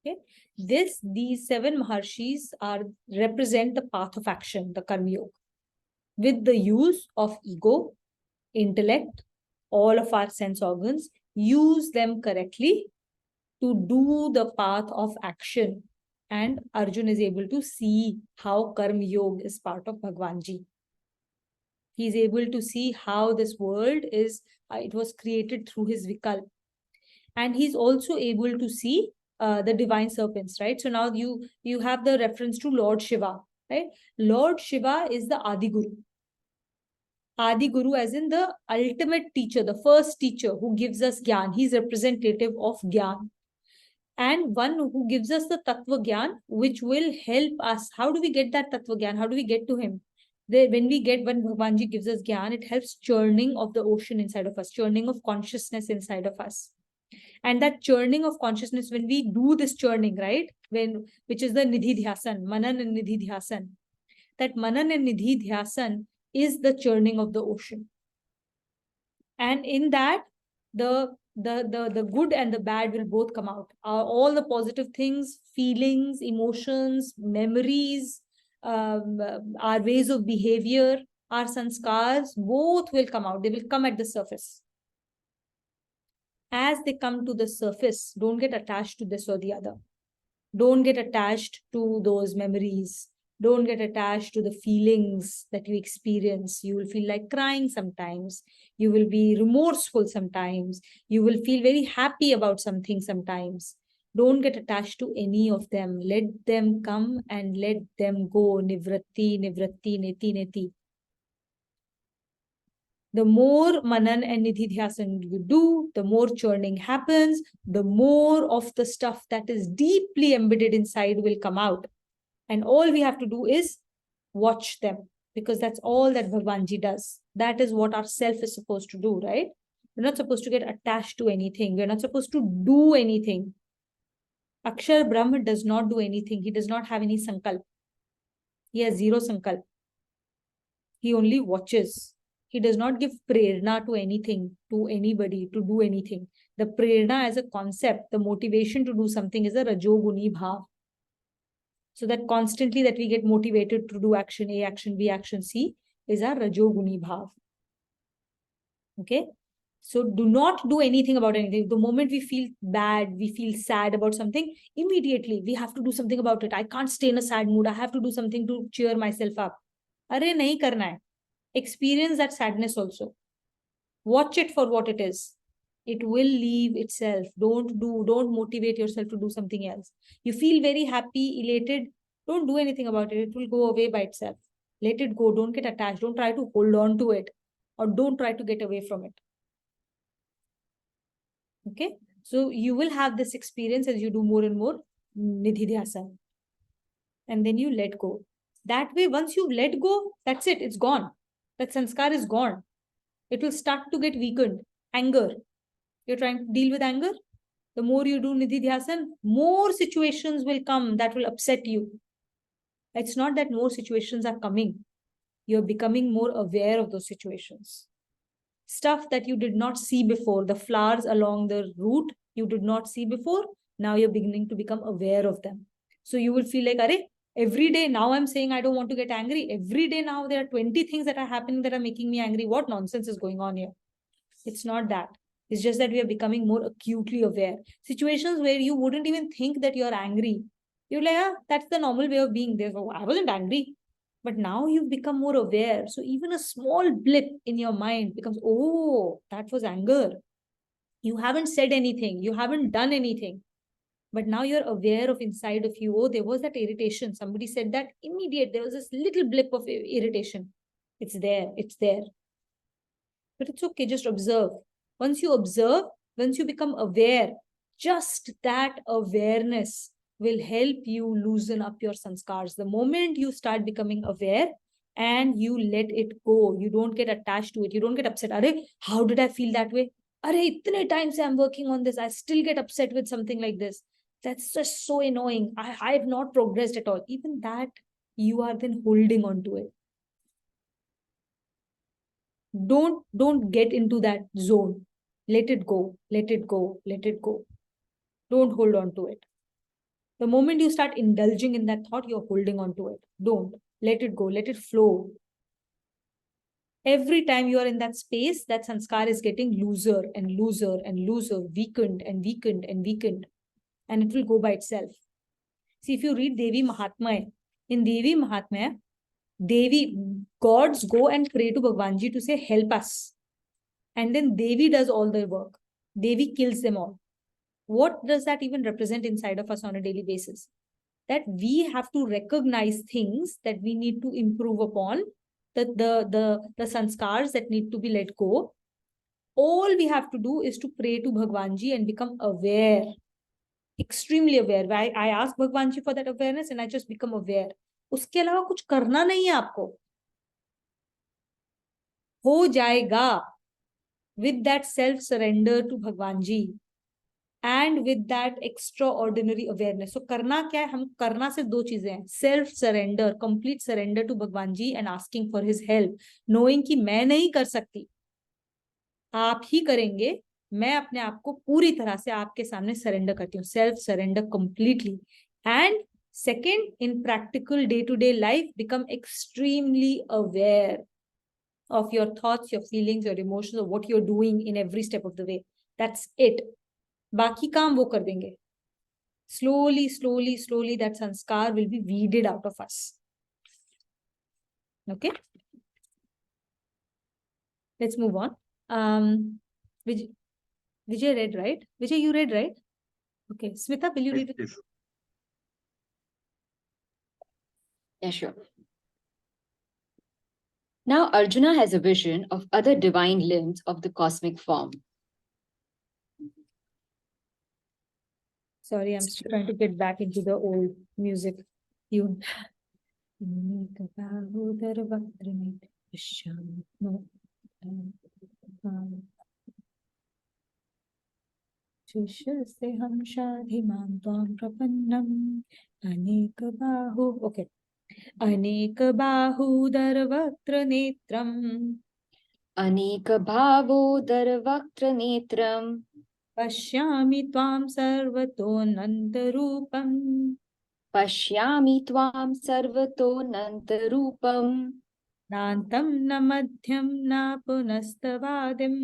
Okay, these 7 maharshis represent the path of action, the karma yoga, with the use of ego, intellect, all of our sense organs. Use them correctly to do the path of action, and Arjun is able to see how karma yoga is part of Bhagwanji. He is able to see how this world is. It was created through his vikalp, and he's also able to see the divine serpents, right? So now you have the reference to Lord Shiva, right? Lord Shiva is the Adi Guru. Adi Guru as in the ultimate teacher, the first teacher who gives us Gyan. He's representative of Gyan. And one who gives us the Tattva Gyan, which will help us. How do we get that Tattva Gyan? How do we get to him? When Bhagwanji gives us Gyan, it helps churning of the ocean inside of us, churning of consciousness inside of us. And that churning of consciousness, when we do this churning, right, which is the Nidhi Dhyasan, Manan and Nidhi Dhyasan, that Manan and Nidhi Dhyasan is the churning of the ocean. And in that, the good and the bad will both come out. All the positive things, feelings, emotions, memories, our ways of behavior, our sanskars, both will come out. They will come at the surface. As they come to the surface, don't get attached to this or the other. Don't get attached to those memories. Don't get attached to the feelings that you experience. You will feel like crying sometimes. You will be remorseful sometimes. You will feel very happy about something sometimes. Don't get attached to any of them. Let them come and let them go. Nivratti, nivratti, neti, neti. The more Manan and Nidhi Dhyasan you do, the more churning happens, the more of the stuff that is deeply embedded inside will come out. And all we have to do is watch them, because that's all that Bhagwanji does. That is what our self is supposed to do, right? We're not supposed to get attached to anything. We're not supposed to do anything. Akshar Brahma does not do anything. He does not have any sankalp. He has zero sankalp. He only watches. He does not give prerna to anything, to anybody, to do anything. The prerna as a concept, the motivation to do something is a rajoguni bhav. So that constantly that we get motivated to do action A, action B, action C is our rajoguni bhav. Okay. So do not do anything about anything. The moment we feel bad, we feel sad about something, immediately we have to do something about it. I can't stay in a sad mood. I have to do something to cheer myself up. Arey, nahi karna hai. Experience that sadness also. Watch it for what it is. It will leave itself. Don't motivate yourself to do something else. You feel very happy, elated. Don't do anything about it. It will go away by itself. Let it go. Don't get attached. Don't try to hold on to it, or don't try to get away from it. Okay. So you will have this experience as you do more and more nidhi dhyasa. And then you let go. That way, once you let go, that's it. It's gone. That sanskar is gone. It will start to get weakened. Anger. You're trying to deal with anger. The more you do nidhi dhyasan, more situations will come that will upset you. It's not that more situations are coming. You're becoming more aware of those situations. Stuff that you did not see before, the flowers along the route you did not see before, now you're beginning to become aware of them. So you will feel like, Arey, every day now I'm saying I don't want to get angry. Every day now there are 20 things that are happening that are making me angry. What nonsense is going on here? It's not that. It's just that we are becoming more acutely aware. Situations where you wouldn't even think that you're angry. You're like, that's the normal way of being there. I wasn't angry. But now you've become more aware. So even a small blip in your mind becomes, oh, that was anger. You haven't said anything. You haven't done anything. But now you're aware of inside of you, oh, there was that irritation. Somebody said that immediate. There was this little blip of irritation. It's there. It's there. But it's okay. Just observe. Once you observe, once you become aware, just that awareness will help you loosen up your sanskars. The moment you start becoming aware and you let it go, you don't get attached to it. You don't get upset. Are, how did I feel that way? Are, itne times I'm working on this. I still get upset with something like this. That's just so annoying. I have not progressed at all. Even that, you are then holding on to it. Don't get into that zone. Let it go. Let it go. Let it go. Don't hold on to it. The moment you start indulging in that thought, you're holding on to it. Don't. Let it go. Let it flow. Every time you are in that space, that sanskar is getting looser and looser and looser, weakened and weakened and weakened. And it will go by itself. See, if you read Devi Mahatmya, in Devi Mahatmya, Devi, gods go and pray to Bhagwanji to say, help us. And then Devi does all the work. Devi kills them all. What does that even represent inside of us on a daily basis? That we have to recognize things that we need to improve upon, the sanskars that need to be let go. All we have to do is to pray to Bhagwanji and become aware, extremely aware. I ask Bhagwanji for that awareness and I just become aware. उसके अलावा कुछ करना नहीं है आपको. हो जाएगा with that self-surrender to Bhagwanji and with that extraordinary awareness. So करना क्या है? हम करना सिर्फ दो चीजें हैं. Self-surrender, complete surrender to Bhagwanji and asking for his help. Knowing कि मैं नहीं कर सकती, आप ही करेंगे. मैं अपने आप को पूरी तरह से आपके सामने सरेंडर करती हूँ. Self-surrender completely. And second, in practical day-to-day life, become extremely aware of your thoughts, your feelings, your emotions, of what you're doing in every step of the way. That's it. बाकी काम वो कर देंगे. Slowly, slowly, slowly, that sanskar will be weeded out of us. Okay. Let's move on. Vijay read, right? Vijay, you read, right? Okay. Smita, will you read it? Yes. Yeah, sure. Now Arjuna has a vision of other divine limbs of the cosmic form. Sorry, I'm still trying to get back into the old music tune. शिष्यस्य हंसाधिमां त्वां प्रपन्नम् अनेकबाहु. Okay. अनेकबाहूदरवक्त्र नेत्रम् अनेकभावोदरवक्त्रनेत्रम् Pashyami tvam sarvatonantarupam. पश्यामि त्वां सर्वतोऽनन्तरूपम् Nantam na madhyam na punastavadim.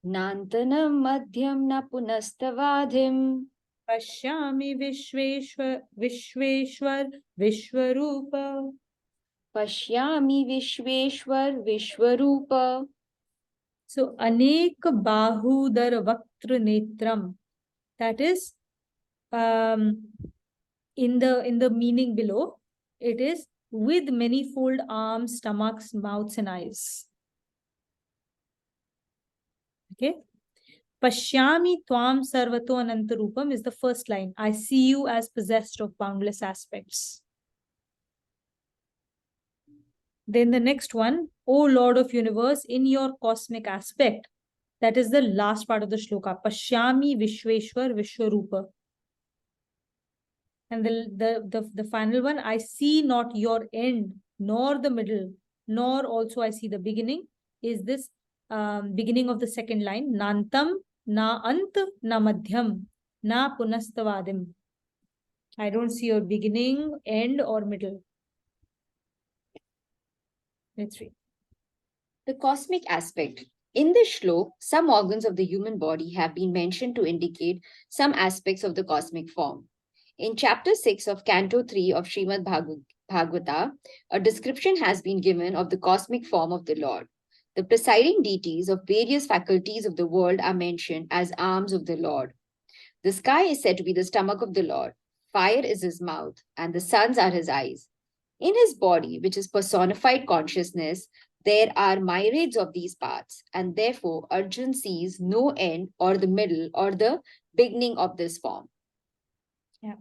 नान्तनं मध्यं न पुनस्तवाधिम् Pashyami Vishweshwar Vishwarupa. पश्यामि विश्वेश्वर विश्वरूप. So Anek Bahudar Vaktra Netram. That is in the meaning below, it is with manifold arms, stomachs, mouths, and eyes. Okay. Pashyami Tvam Sarvato Anantarupam is the first line. I see you as possessed of boundless aspects. Then the next one, O Lord of Universe, in your cosmic aspect. That is the last part of the shloka. Pashyami Vishweshwar Vishwarupa. And the final one, I see not your end, nor the middle, nor also I see the beginning, is this beginning of the second line. Nantam, na ant, na madhyam, na punastavadim. I don't see your beginning, end, or middle. Let's read. The cosmic aspect. In this shlok, some organs of the human body have been mentioned to indicate some aspects of the cosmic form. In chapter 6 of Canto 3 of Srimad Bhagavata, a description has been given of the cosmic form of the Lord. The presiding deities of various faculties of the world are mentioned as arms of the Lord. The sky is said to be the stomach of the Lord. Fire is his mouth, and the suns are his eyes. In his body, which is personified consciousness, there are myriads of these parts, and therefore Arjun sees no end or the middle or the beginning of this form. Yeah.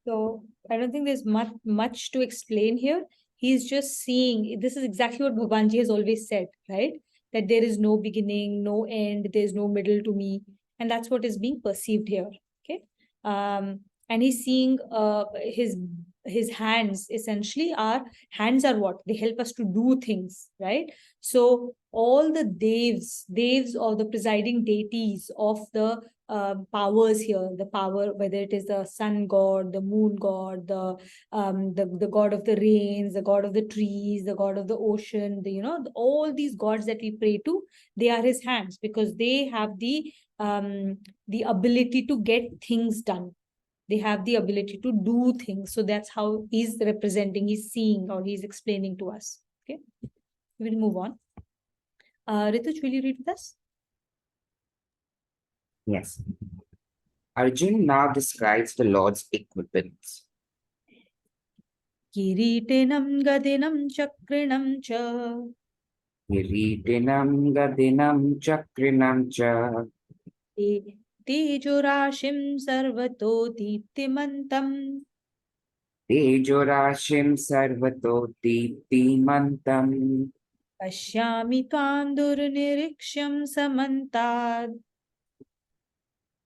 So I don't think there's much to explain here. He's just seeing, this is exactly what Bhagwanji has always said, right? That there is no beginning, no end, there's no middle to me. And that's what is being perceived here. Okay. And he's seeing his hands essentially are hands are what? They help us to do things, right? So all the devs or the presiding deities of the powers here, the power, whether it is the sun god, the moon god, the god of the rains, the god of the trees, the god of the ocean, all these gods that we pray to, they are his hands because they have the ability to get things done. They have the ability to do things. So that's how he's representing, he's seeing, or he's explaining to us. Okay, we'll move on. Rituj, will you read with us? Yes. Arjun now describes the Lord's equipments. Kiritinam gadinam chakrinam cha. Kiritinam gadinam chakrinam cha. Tejorashim sarvato deeptimantam. Tejorashim sarvato deeptimantam. Pashyami tvam durnirishyam samantad.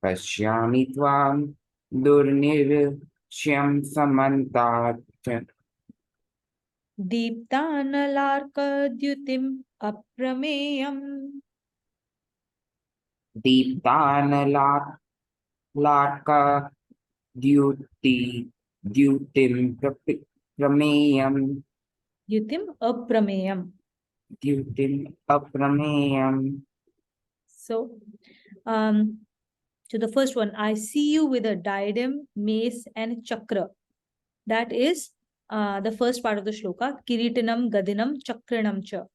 Pashyami tvam durnirishyam samantat. Deeptanalarkadyutim aprameyam. Deeptanalat Larka dutim prameyam. Yutim aprameyam. Dutim aprameyam. So, so the first one, I see you with a diadem, mace, and chakra. That is the first part of the shloka. Kiritinam, gadinam, chakranam cha.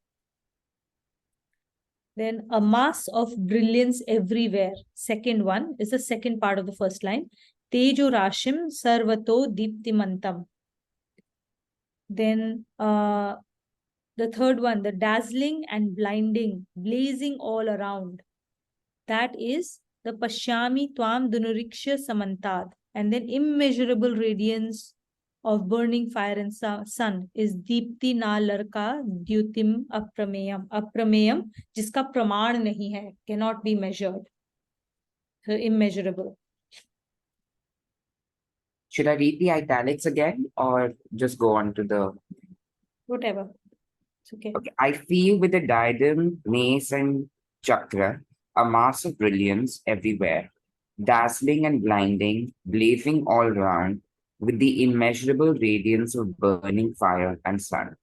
Then a mass of brilliance everywhere. Second one is the second part of the first line. Tejo rashim sarvato deeptimantam. Then the third one, the dazzling and blinding, blazing all around. That is the Pashyami Tvam Dunuriksha Samantad. And then immeasurable radiance of burning fire and sun is Deepti Na Larka Dyutim Aprameyam. Aprameyam, jiska praman nahi hai, cannot be measured. So immeasurable. Should I read the italics again or just go on to the... Whatever. It's okay. Okay, I feel with the diadem, mace, and chakra, a mass of brilliance everywhere, dazzling and blinding, blazing all round, with the immeasurable radiance of burning fire and sun.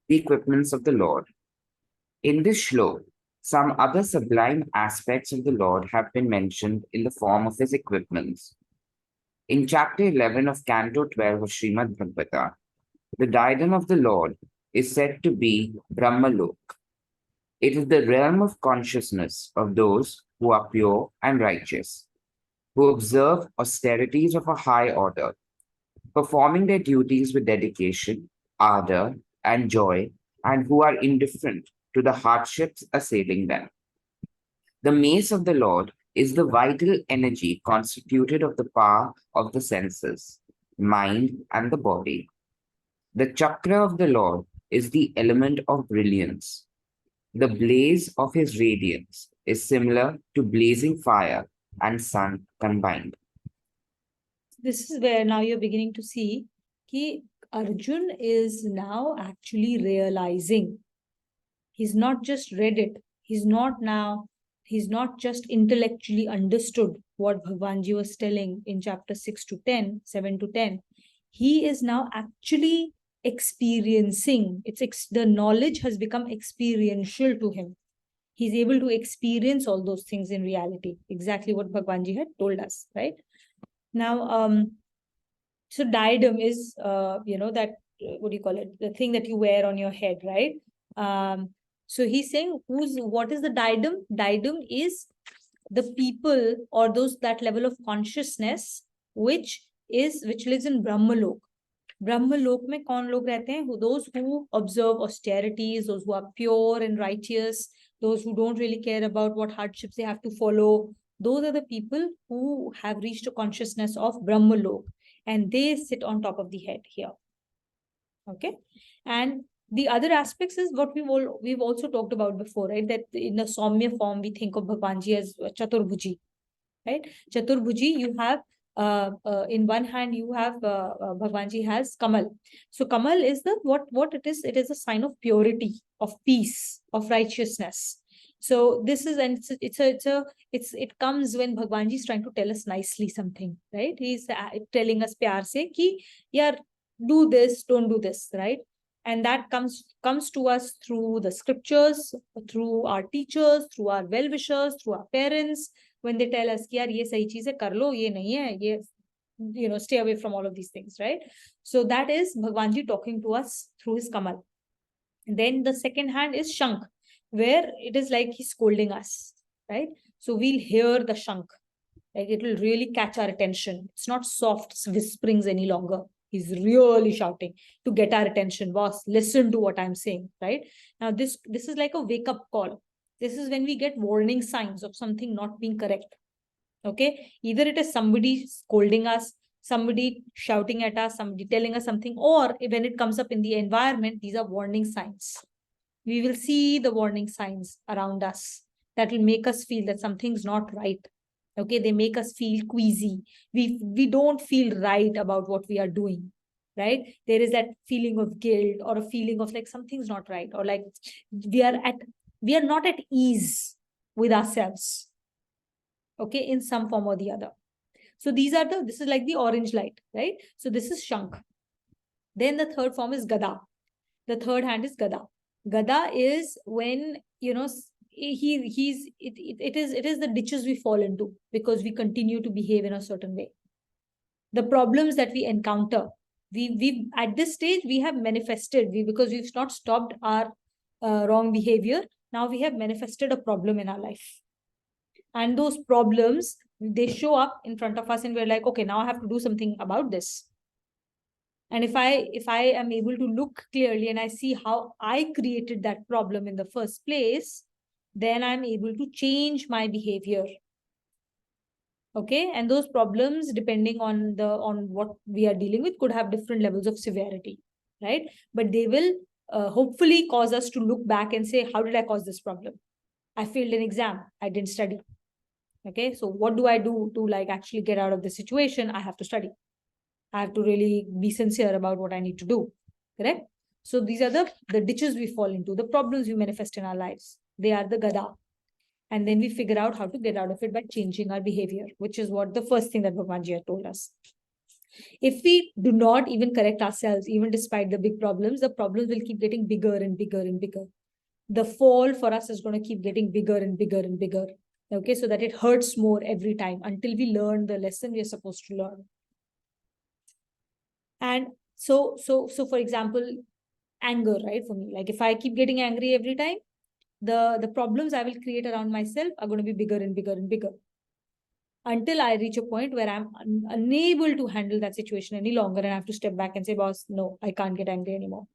The equipments of the Lord. In this shlok, some other sublime aspects of the Lord have been mentioned in the form of his equipments. In chapter 11 of Canto 12 of Srimad Bhagavata, the diadem of the Lord is said to be Brahmalok. It is the realm of consciousness of those who are pure and righteous, who observe austerities of a high order, performing their duties with dedication, ardor, and joy, and who are indifferent to the hardships assailing them. The mace of the Lord is the vital energy constituted of the power of the senses, mind, and the body. The chakra of the Lord is the element of brilliance. The blaze of his radiance is similar to blazing fire and sun combined. This is where now you're beginning to see that Arjun is now actually realizing. He's not just read it. He's not just intellectually understood what Bhagwanji was telling in chapter 6 to 10, 7 to 10. He is now actually experiencing. The knowledge has become experiential to him. He's able to experience all those things in reality. Exactly what Bhagwanji had told us, right? Now, so diadem is, that, what do you call it? The thing that you wear on your head, right? So he's saying, what is the diadem? Diadem is the people or that level of consciousness which lives in Brahmalok. Brahmalok mein kaun log rehte hain? Those who observe austerities, those who are pure and righteous, those who don't really care about what hardships they have to follow. Those are the people who have reached a consciousness of Brahmalok, and they sit on top of the head here. Okay. And the other aspects is what we've also talked about before, right? That in a Saumya form, we think of Bhagwanji as Chaturbhuji, right? Chaturbhuji, you have in one hand you have Bhagwanji has Kamal. So Kamal is what it is. It is a sign of purity, of peace, of righteousness. So this is, and it comes when Bhagwanji is trying to tell us nicely something, right? He's telling us pyar se ki, yaar, do this, don't do this, right? And that comes to us through the scriptures, through our teachers, through our well-wishers, through our parents, when they tell us, yaar, ye sahi cheez hai, kar lo, ye nahi hai, ye, stay away from all of these things, right? So that is Bhagwanji talking to us through his Kamal. And then the second hand is Shank, where it is like he's scolding us, right? So we'll hear the Shank, like it will really catch our attention. It's not soft whisperings any longer. He's really shouting to get our attention. Boss, listen to what I'm saying, right? Now this is like a wake-up call. This is when we get warning signs of something not being correct. Okay, either it is somebody scolding us, somebody shouting at us, somebody telling us something, or when it comes up in the environment, these are warning signs. We will see the warning signs around us that will make us feel that something's not right. Okay, they make us feel queasy. We don't feel right about what we are doing, right? There is that feeling of guilt or a feeling of like something's not right, or like we are not at ease with ourselves, okay, in some form or the other. So this is like the orange light, right? So this is Shank. Then the third form is Gada. The third hand is Gada. Gada is when, it is the ditches we fall into because we continue to behave in a certain way. The problems that we encounter, we at this stage we have manifested, because we've not stopped our wrong behavior. Now we have manifested a problem in our life, and those problems, they show up in front of us, and we're like, okay, now I have to do something about this. And if I am able to look clearly and I see how I created that problem in the first place, then I'm able to change my behavior. Okay, and those problems, depending on what we are dealing with, could have different levels of severity, right? But they will hopefully cause us to look back and say, how did I cause this problem? I failed an exam, I didn't study. Okay, so what do I do to like actually get out of the situation? I have to study. I have to really be sincere about what I need to do, correct? So these are the ditches we fall into, the problems we manifest in our lives. They are the gada. And then we figure out how to get out of it by changing our behavior, which is what the first thing that Bhagwan Ji had told us. If we do not even correct ourselves, even despite the big problems, the problems will keep getting bigger and bigger and bigger. The fall for us is going to keep getting bigger and bigger and bigger. Okay, so that it hurts more every time until we learn the lesson we are supposed to learn. And so for example, anger, right? For me, like if I keep getting angry every time, the problems I will create around myself are going to be bigger and bigger and bigger, until I reach a point where I'm unable to handle that situation any longer and I have to step back and say, boss, no, I can't get angry anymore.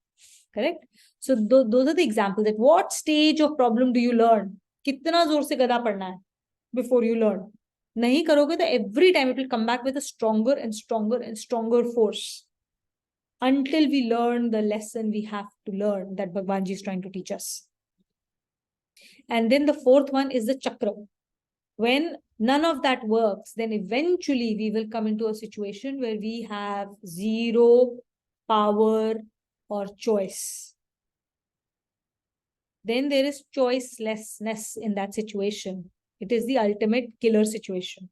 Correct? So those are the examples. At what stage of problem do you learn? Kitna zor se gada padna hai before you learn? Nahi karoge to every time it will come back with a stronger and stronger and stronger force, until we learn the lesson we have to learn that Bhagwan Ji is trying to teach us. And then the fourth one is the chakra. When none of that works, then eventually we will come into a situation where we have zero power or choice. Then there is choicelessness in that situation. It is the ultimate killer situation.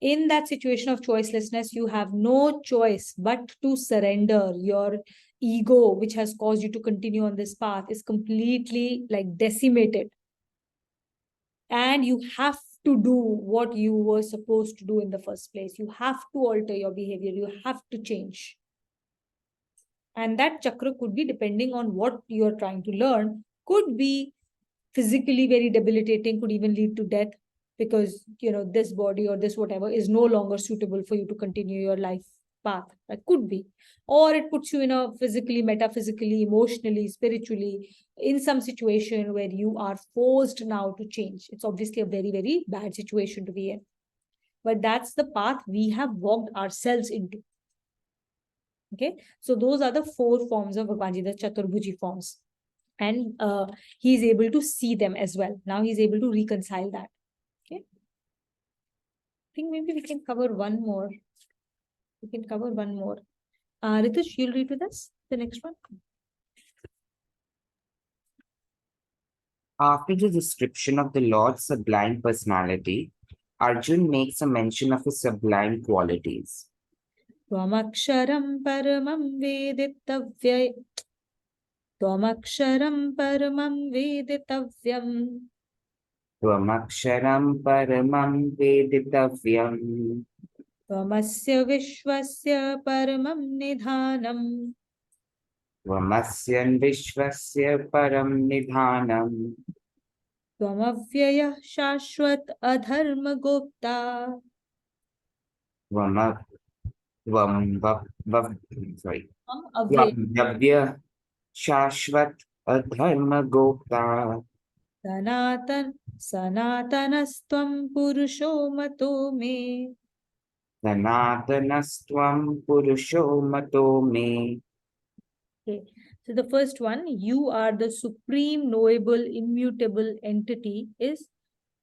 In that situation of choicelessness, you have no choice but to surrender. Your ego, which has caused you to continue on this path, is completely like decimated. And you have to do what you were supposed to do in the first place. You have to alter your behavior. You have to change. And that chakra could be, depending on what you're trying to learn, could be physically very debilitating, could even lead to death, because this body or this whatever is no longer suitable for you to continue your life path. That could be. Or it puts you in a physically, metaphysically, emotionally, spiritually, in some situation where you are forced now to change. It's obviously a very, very bad situation to be in. But that's the path we have walked ourselves into. Okay, so those are the four forms of Bhagwan Ji, the Chaturbhuji forms. And he's able to see them as well. Now he's able to reconcile that. Okay. I think maybe we can cover one more. Ritush, you'll read with us the next one. After the description of the Lord's sublime personality, Arjun makes a mention of his sublime qualities. Tvamaksharam paramam veditavyam. Tvamaksharam paramam veditavyam. Tvamaksharam paramam veditavyam. Tvamasya vishwasya paramam nidhanam. Tvamasya vishwasya param nidhanam. Tvamavyayah shashwat adharma gopta. Tvamavya shashvat adharma gopta. Sanatanastvam purusho mato me. Sanatanastvam purusho mato me. Okay. So the first one, you are the supreme, knowable, immutable entity, is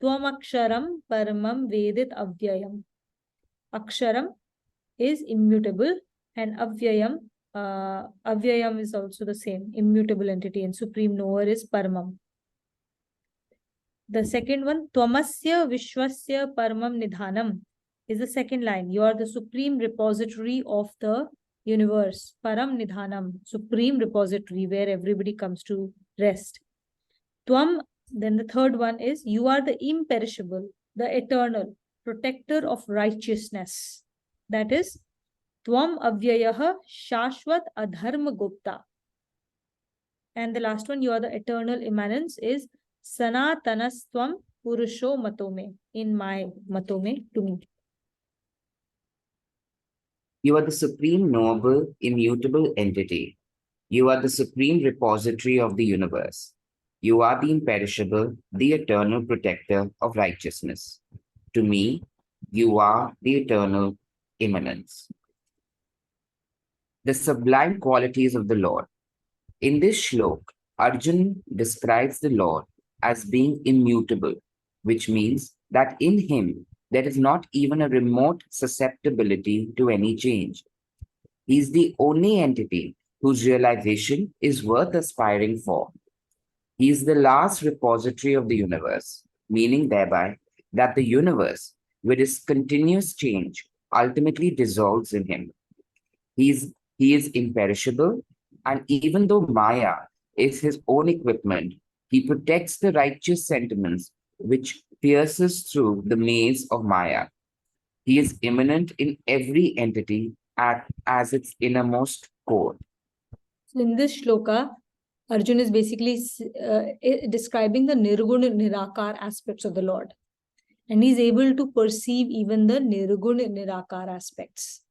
Tvamaksharam Paramam Vedit Avyayam. Aksharam is immutable, and Avyayam is also the same, immutable entity, and supreme knower is Paramam. The second one, Tvamasya Vishwasya Paramam Nidhanam, is the second line. You are the supreme repository of the universe. Param Nidhanam, supreme repository where everybody comes to rest. Tvam, then the third one is, you are the imperishable, the eternal, protector of righteousness. That is, Tvam Avyayaha Shashwat Adharma Gupta. And the last one, you are the eternal immanence, is Sanatanastvam Purusho Matome, in my Matome, to me. You are the supreme knowable, immutable entity. You are the supreme repository of the universe. You are the imperishable, the eternal protector of righteousness. To me, you are the eternal immanence. The sublime qualities of the Lord. In this shlok, Arjun describes the Lord as being immutable, which means that in him there is not even a remote susceptibility to any change. He is the only entity whose realization is worth aspiring for. He is the last repository of the universe, meaning thereby that the universe, with its continuous change, ultimately dissolves in him. He is imperishable, and even though Maya is his own equipment, he protects the righteous sentiments which pierces through the maze of Maya. He is immanent in every entity as its innermost core. So in this shloka, Arjun is basically describing the Nirguna Nirakar aspects of the Lord. And he's able to perceive even the Nirguna Nirakar aspects.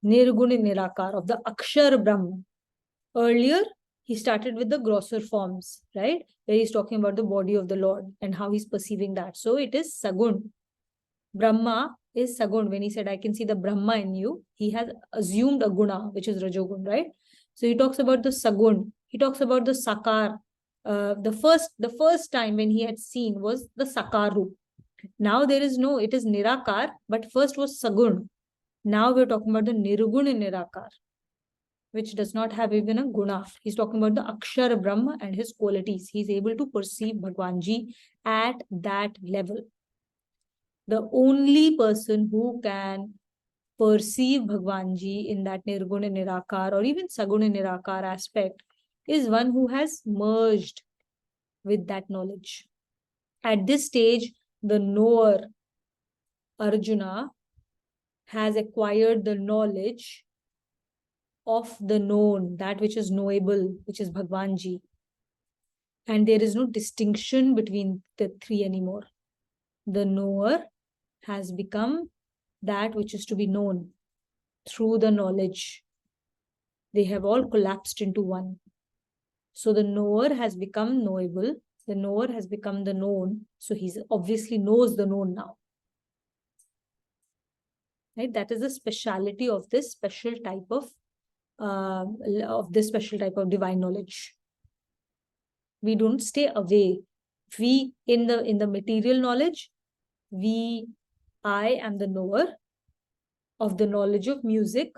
Nirguna Nirakar of the Akshar Brahma. Earlier, he started with the grosser forms, right? Where he's talking about the body of the Lord and how he's perceiving that. So it is Sagun. Brahma is Sagun. When he said, I can see the Brahma in you, he has assumed a guna, which is Rajogun, right? So he talks about the Sagun. He talks about the Sakar. The first time when he had seen was the Sakaru. Now there is no, it is Nirakar, but first was Sagun. Now we're talking about the Nirguna Nirakar, which does not have even a guna. He's talking about the Akshar Brahma and his qualities. He's able to perceive Bhagwanji at that level. The only person who can perceive Bhagwanji in that Nirguna Nirakar or even Saguna Nirakar aspect is one who has merged with that knowledge. At this stage, the knower, Arjuna, has acquired the knowledge of the known, that which is knowable, which is Bhagwanji. And there is no distinction between the three anymore. The knower has become that which is to be known through the knowledge. They have all collapsed into one. So the knower has become knowable. The knower has become the known. So he obviously knows the known now. Right? That is the speciality of this special type of divine knowledge. We don't stay away. We in the material knowledge, I am the knower of the knowledge of music,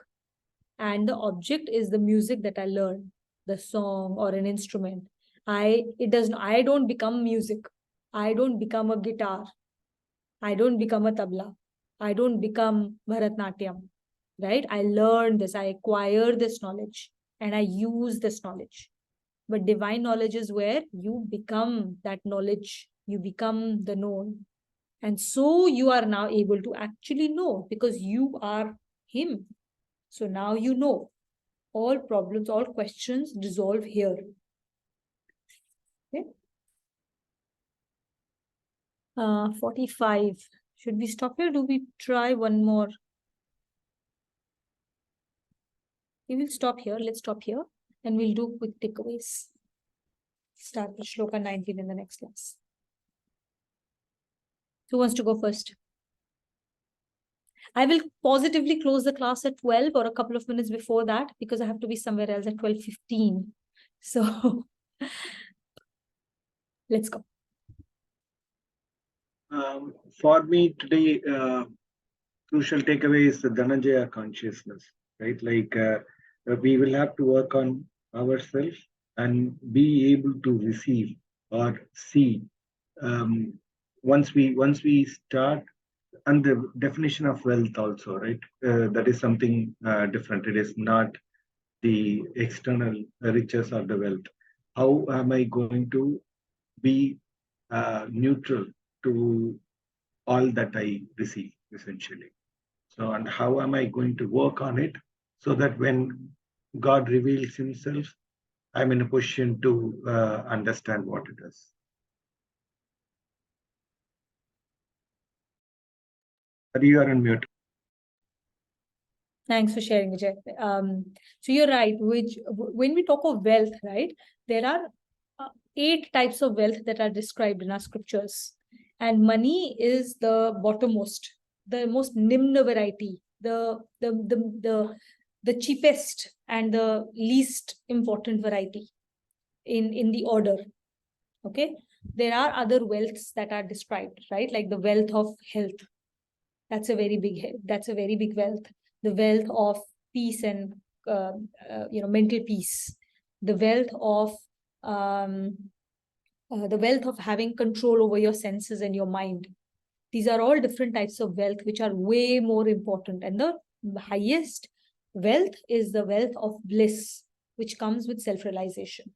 and the object is the music that I learn, the song or an instrument. I don't become music. I don't become a guitar. I don't become a tabla. I don't become Bharatnatyam, right? I learn this, I acquire this knowledge, and I use this knowledge. But divine knowledge is where you become that knowledge, you become the known. And so you are now able to actually know because you are him. So now you know. All problems, all questions dissolve here. Okay. 45. Should we stop here? Do we try one more? We will stop here. Let's stop here and we'll do quick takeaways. Start with Shloka 19 in the next class. Who wants to go first? I will positively close the class at 12 or a couple of minutes before that because I have to be somewhere else at 12:15. So let's go. For me today, crucial takeaway is the Dhananjaya consciousness, right? Like we will have to work on ourselves and be able to receive or see. Once we start, and the definition of wealth also, right? That is something different. It is not the external riches or the wealth. How am I going to be neutral to all that I receive, essentially? So, and how am I going to work on it so that when God reveals himself, I'm in a position to understand what it is. You are on mute. Thanks for sharing, Vijay. So you're right. When we talk of wealth, right, there are 8 types of wealth that are described in our scriptures, and money is the bottommost, the most nimna variety, the cheapest and the least important variety in the order. Okay, there are other wealths that are described, right, like the wealth of health. That's a very big wealth. The wealth of peace and mental peace, the wealth of having control over your senses and your mind. These are all different types of wealth which are way more important. And the highest wealth is the wealth of bliss, which comes with self-realization.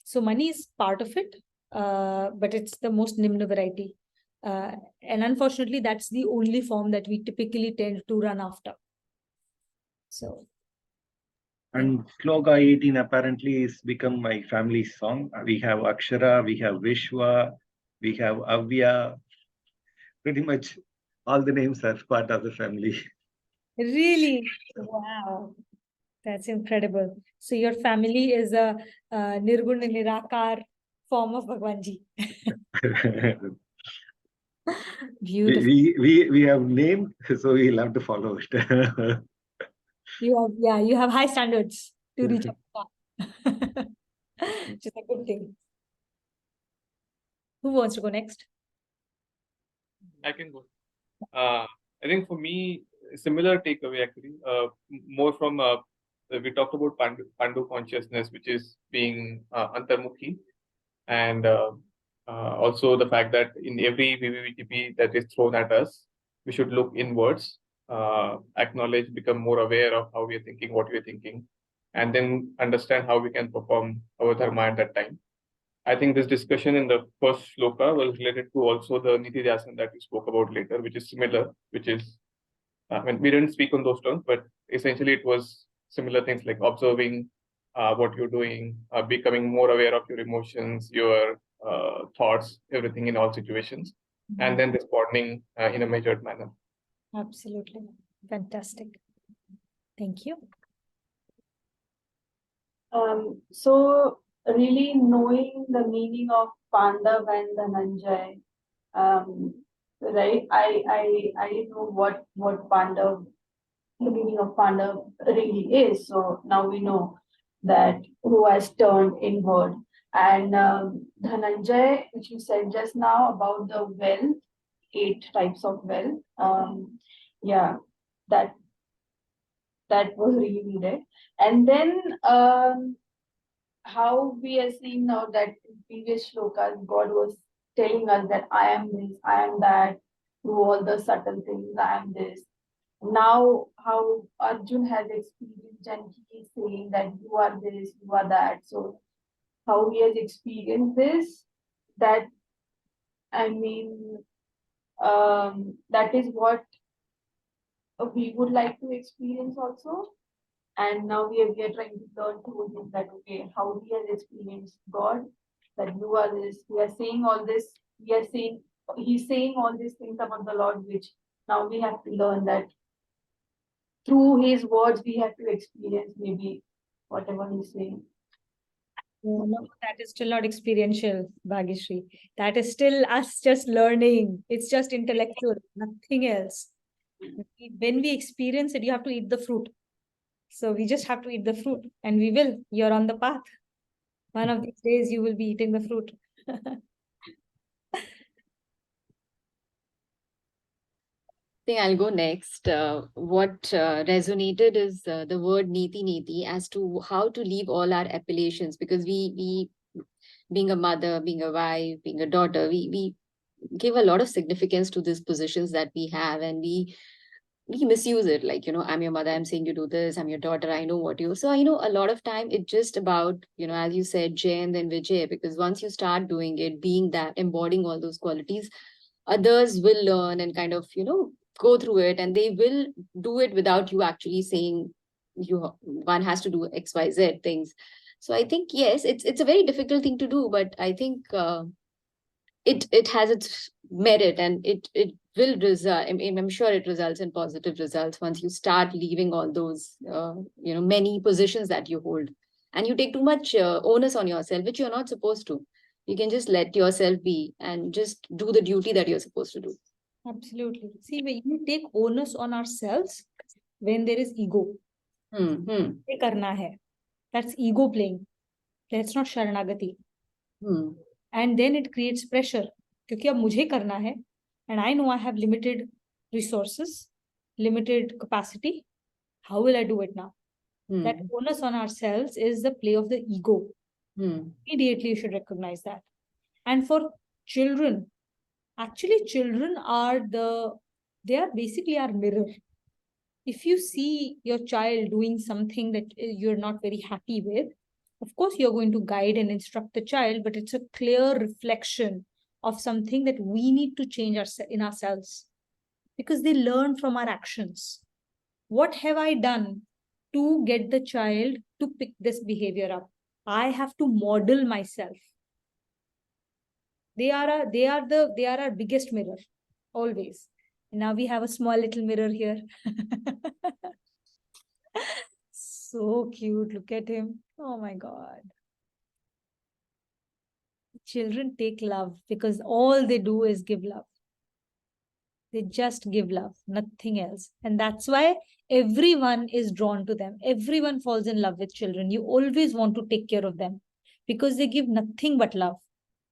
So money is part of it, but it's the most nimna variety. And unfortunately, that's the only form that we typically tend to run after. So. And Shloka 18 apparently is become my family song. We have Akshara, we have Vishwa, we have Avya. Pretty much all the names are part of the family. Really? Wow. That's incredible. So your family is a Nirgun Nirakar form of Bhagwanji. Beautiful. we have named, so we'll have to follow it. You have high standards to reach up to that. Which is a good thing. Who wants to go next? I can go. I think for me, similar takeaway actually, more from we talked about Pandu consciousness, which is being antarmukhi, and also the fact that in every VVTP that is thrown at us, we should look inwards, acknowledge, become more aware of how we are thinking, what we are thinking, and then understand how we can perform our dharma at that time. I think this discussion in the first shloka was related to also the Niti Dhyasan that we spoke about later, which is similar, which is, we didn't speak on those terms, but essentially it was similar things like observing what you're doing, becoming more aware of your emotions, your thoughts, everything in all situations, and then responding in a measured manner. Absolutely. Fantastic. Thank you. So really knowing the meaning of Pandav and Dhananjay, right? I didn't know what Pandav, the meaning of Pandav really is. So now we know that who has turned inward. And Dhananjay, which you said just now about the wealth, 8 types of wealth. Yeah, that was really needed. And then how we are seeing now that in previous shlokas, God was telling us that I am this, I am that, through all the subtle things, I am this. Now, how Arjun has experienced, and he is saying that you are this, you are that. So, how he has experienced this, that, I mean, that is what we would like to experience also. And now we are trying to learn through him that, okay, how he has experienced God, that you are this, we are saying all this, he's saying all these things about the Lord, which now we have to learn that through his words, we have to experience maybe whatever he's saying. No, that is still not experiential, Bhagyashree. That is still us just learning. It's just intellectual, nothing else. When we experience it, you have to eat the fruit. So we just have to eat the fruit, and we will. You're on the path. One of these days, you will be eating the fruit. I think I'll go next. What resonated is the word niti as to how to leave all our appellations, because we being a mother, being a wife, being a daughter, we give a lot of significance to these positions that we have, and we misuse it. Like, I'm your mother, I'm saying you do this, I'm your daughter, I know what you. So, a lot of time it's just about, as you said, Jay and then Vijay, because once you start doing it, being that, embodying all those qualities, others will learn and kind of, go through it, and they will do it without you actually saying one has to do XYZ things. So I think, yes, it's a very difficult thing to do, but I think it has its merit, and it will result. I'm sure it results in positive results once you start leaving all those many positions that you hold, and you take too much onus on yourself, which you're not supposed to. You can just let yourself be and just do the duty that you're supposed to do. Absolutely. See, when you take onus on ourselves, when there is ego, ये करना है, that's ego playing. That's not sharanagati. And then it creates pressure. क्योंकि अब मुझे करना है, and I know I have limited resources, limited capacity. How will I do it now? That onus on ourselves is the play of the ego. Immediately you should recognize that. And for children, actually children are they are basically our mirror. If you see your child doing something that you're not very happy with, of course you're going to guide and instruct the child, but it's a clear reflection of something that we need to change in ourselves, because they learn from our actions. What have I done to get the child to pick this behavior up? I have to model myself. They are our biggest mirror, always. And now we have a small little mirror here. So cute. Look at him. Oh my God. Children take love because all they do is give love. They just give love, nothing else. And that's why everyone is drawn to them. Everyone falls in love with children. You always want to take care of them because they give nothing but love.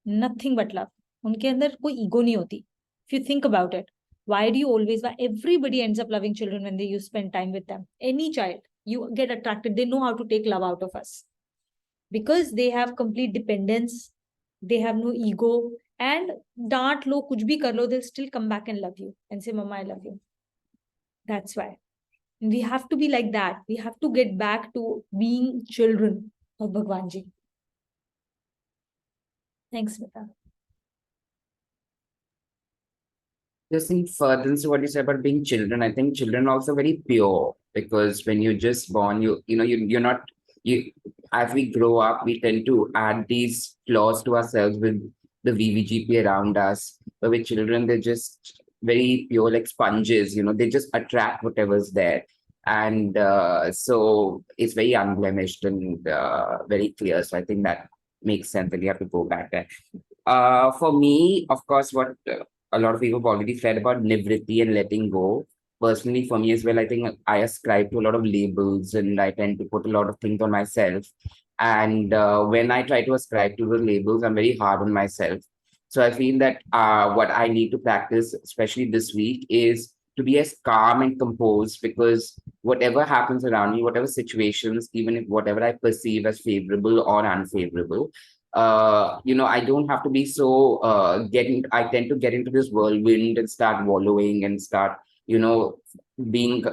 Nothing but love. उनके अंदर कोई ego नहीं होती. If you think about it, why everybody ends up loving children when you spend time with them? Any child, you get attracted. They know how to take love out of us because they have complete dependence. They have no ego. And डांट लो कुछ भी कर लो, they'll still come back and love you and say, Mama, I love you. That's why we have to be like that. We have to get back to being children of Bhagwan Ji. Thanks, Smita. Just in furtherance to what you said about being children, I think children are also very pure, because when you're just born, you're not, as we grow up, we tend to add these flaws to ourselves with the VVGP around us. But with children, they're just very pure, like sponges, they just attract whatever's there. And so it's very unblemished and very clear. So I think that makes sense that you have to go back there. For me, of course, what a lot of people have already said about nivriti and letting go. Personally, for me as well, I think I ascribe to a lot of labels and I tend to put a lot of things on myself. And when I try to ascribe to the labels, I'm very hard on myself. So I feel that what I need to practice, especially this week, is to be as calm and composed, because whatever happens around me, whatever situations, even if whatever I perceive as favorable or unfavorable, I don't have to be so I tend to get into this whirlwind and start wallowing and start, being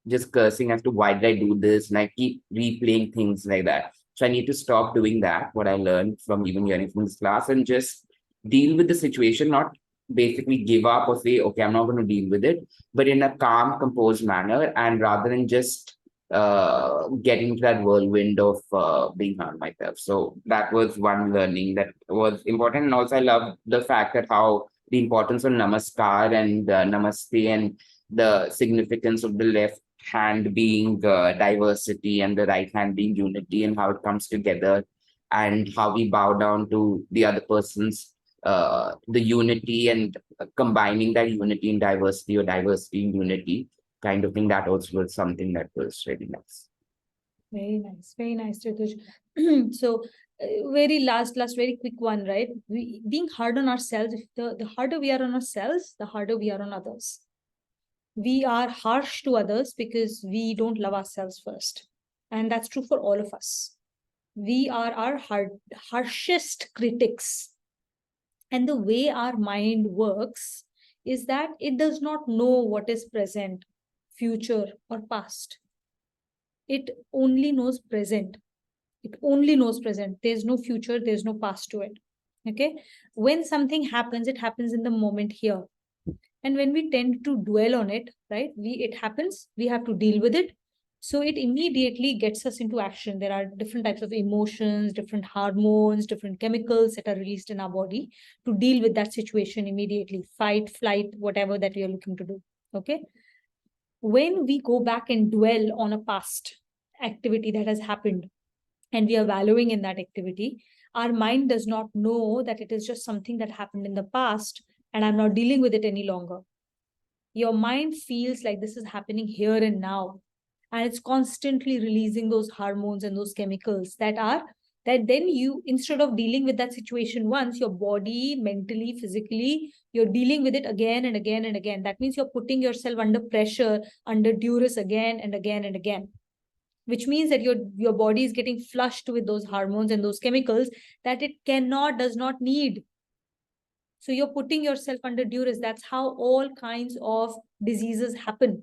just cursing as to why did I do this? And I keep replaying things like that. So I need to stop doing that, what I learned from even hearing from this class, and just deal with the situation, not basically give up or say, okay, I'm not going to deal with it, but in a calm, composed manner, and rather than just getting into that whirlwind of being hard myself. So that was one learning that was important. And also I love the fact that how the importance of namaskar and namaste and the significance of the left hand being diversity and the right hand being unity, and how it comes together, and how we bow down to the other person's the unity, and combining that unity and diversity, or diversity and unity kind of thing. That also was something that was really nice. Very nice, Rituj. So, very last, very quick one, right? Being hard on ourselves, the harder we are on ourselves, the harder we are on others. We are harsh to others because we don't love ourselves first. And that's true for all of us. We are our harshest critics. And the way our mind works is that it does not know what is present, future, or past. It only knows present. It only knows present. There's no future, there's no past to it. Okay. When something happens, it happens in the moment here. And when we tend to dwell on it, right, it happens, we have to deal with it. So it immediately gets us into action. There are different types of emotions, different hormones, different chemicals that are released in our body to deal with that situation immediately. Fight, flight, whatever that we are looking to do. Okay. When we go back and dwell on a past activity that has happened, and we are valuing in that activity, our mind does not know that it is just something that happened in the past and I'm not dealing with it any longer. Your mind feels like this is happening here and now, and it's constantly releasing those hormones and those chemicals that then you, instead of dealing with that situation once, your body, mentally, physically, you're dealing with it again and again and again. That means you're putting yourself under pressure, under duress again and again and again. which means that your body is getting flushed with those hormones and those chemicals that it does not need. So you're putting yourself under duress. That's how all kinds of diseases happen.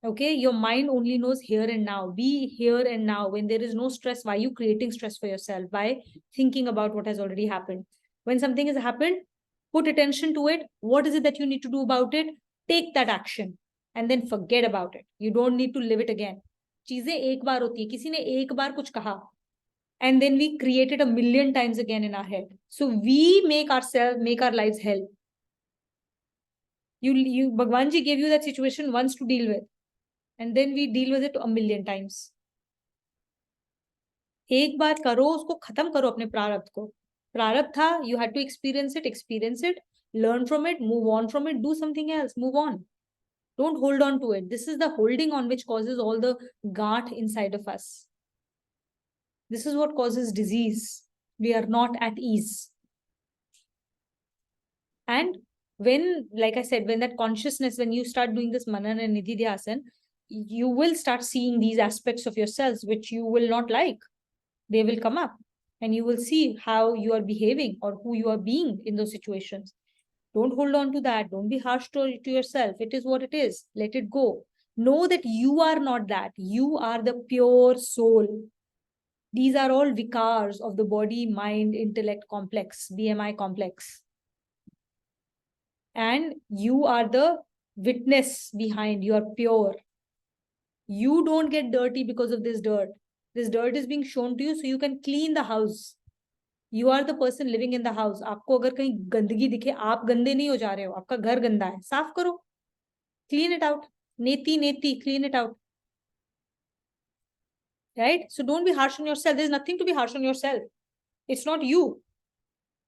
Okay, your mind only knows here and now. Be here and now. When there is no stress, why are you creating stress for yourself? By thinking about what has already happened. When something has happened, put attention to it. What is it that you need to do about it? Take that action and then forget about it. You don't need to live it again. चीजें एक बार होती है, किसी ने एक बार कुछ कहा, and then we create it a million times again in our head. So we make our lives hell. Bhagwan ji gave you that situation once to deal with, and then we deal with it a million times. एक बात करो, उसको खत्म करो अपने प्रारब्ध को. प्रारब्ध था, you had to experience it, learn from it, move on from it, do something else, move on. Don't hold on to it. This is the holding on which causes all the ghat inside of us. This is what causes disease. We are not at ease. And when, like I said, when that consciousness, when you start doing this manan and nididhyasana, you will start seeing these aspects of yourselves which you will not like. They will come up and you will see how you are behaving or who you are being in those situations. Don't hold on to that. Don't be harsh to yourself. It is what it is. Let it go. Know that you are not that. You are the pure soul. These are all vikars of the body, mind, intellect complex, BMI complex. And you are the witness behind. You are pure. You don't get dirty because of this dirt. This dirt is being shown to you so you can clean the house. You are the person living in the house. आपको अगर कहीं गंदगी दिखे, आप गंदे नहीं हो जा रहे हो, आपका घर गंदा है, साफ करो. Clean it out. Neti, clean it out. Right? So don't be harsh on yourself. There's nothing to be harsh on yourself. It's not you.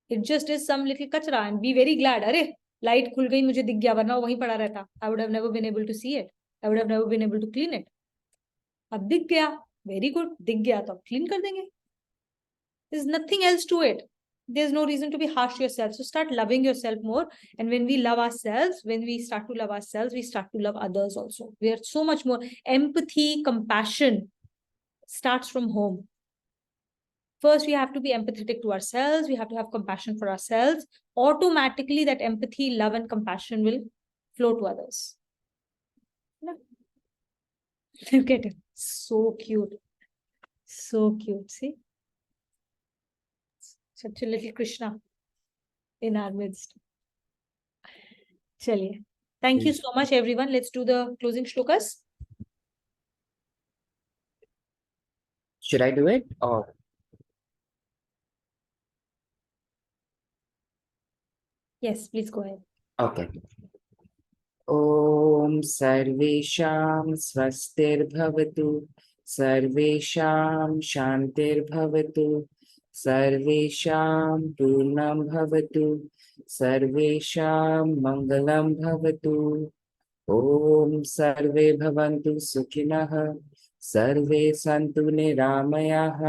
It just is some little kachra, and be very glad. अरे light खुल गई, मुझे दिख गया, वरना वहीं पड़ा रहता. I would have never been able to see it. I would have never been able to clean it. अब दिख गया, very good. दिख गया तो अब clean कर देंगे. There's nothing else to it. There's no reason to be harsh to yourself. So start loving yourself more. And when we love ourselves, when we start to love ourselves, we start to love others also. We are so much more. Empathy, compassion starts from home. First, we have to be empathetic to ourselves. We have to have compassion for ourselves. Automatically, that empathy, love, and compassion will flow to others. Look at it. So cute. So cute. See? Such a little Krishna in our midst. Chaliye. Thank you so much, everyone. Let's do the closing shlokas. Should I do it or? Yes, please go ahead. Okay. ॐ सर्वेषां स्वस्तिर्भवतु सर्वेषां शान्तिर्भवतु सर्वेषां पूर्णं भवतु सर्वेषां मङ्गलं भवतु ॐ सर्वे भवन्तु सुखिनः सर्वे सन्तु निरामयाः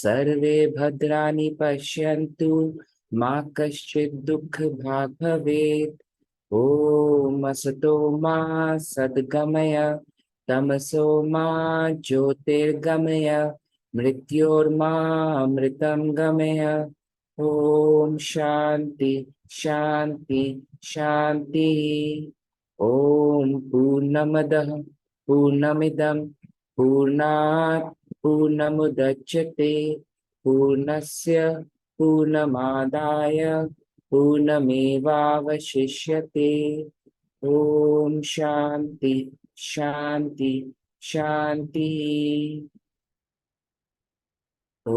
सर्वे भद्राणि पश्यन्तु मा कश्चित् दुःखभाग् भवेत् ॐ असतो मा सद्गमय तमसो मा ज्योतिर्गमय मृत्योर्मा अमृतं गमय ॐ शान्ति शान्ति शान्तिः ॐ पूर्णमदः पूर्णमिदं पूर्णात् पूर्णमुदच्यते पूर्णस्य पूर्णमादाय पूर्णमेवावशिष्यते ॐ शान्ति शान्ति शान्तिः ॐ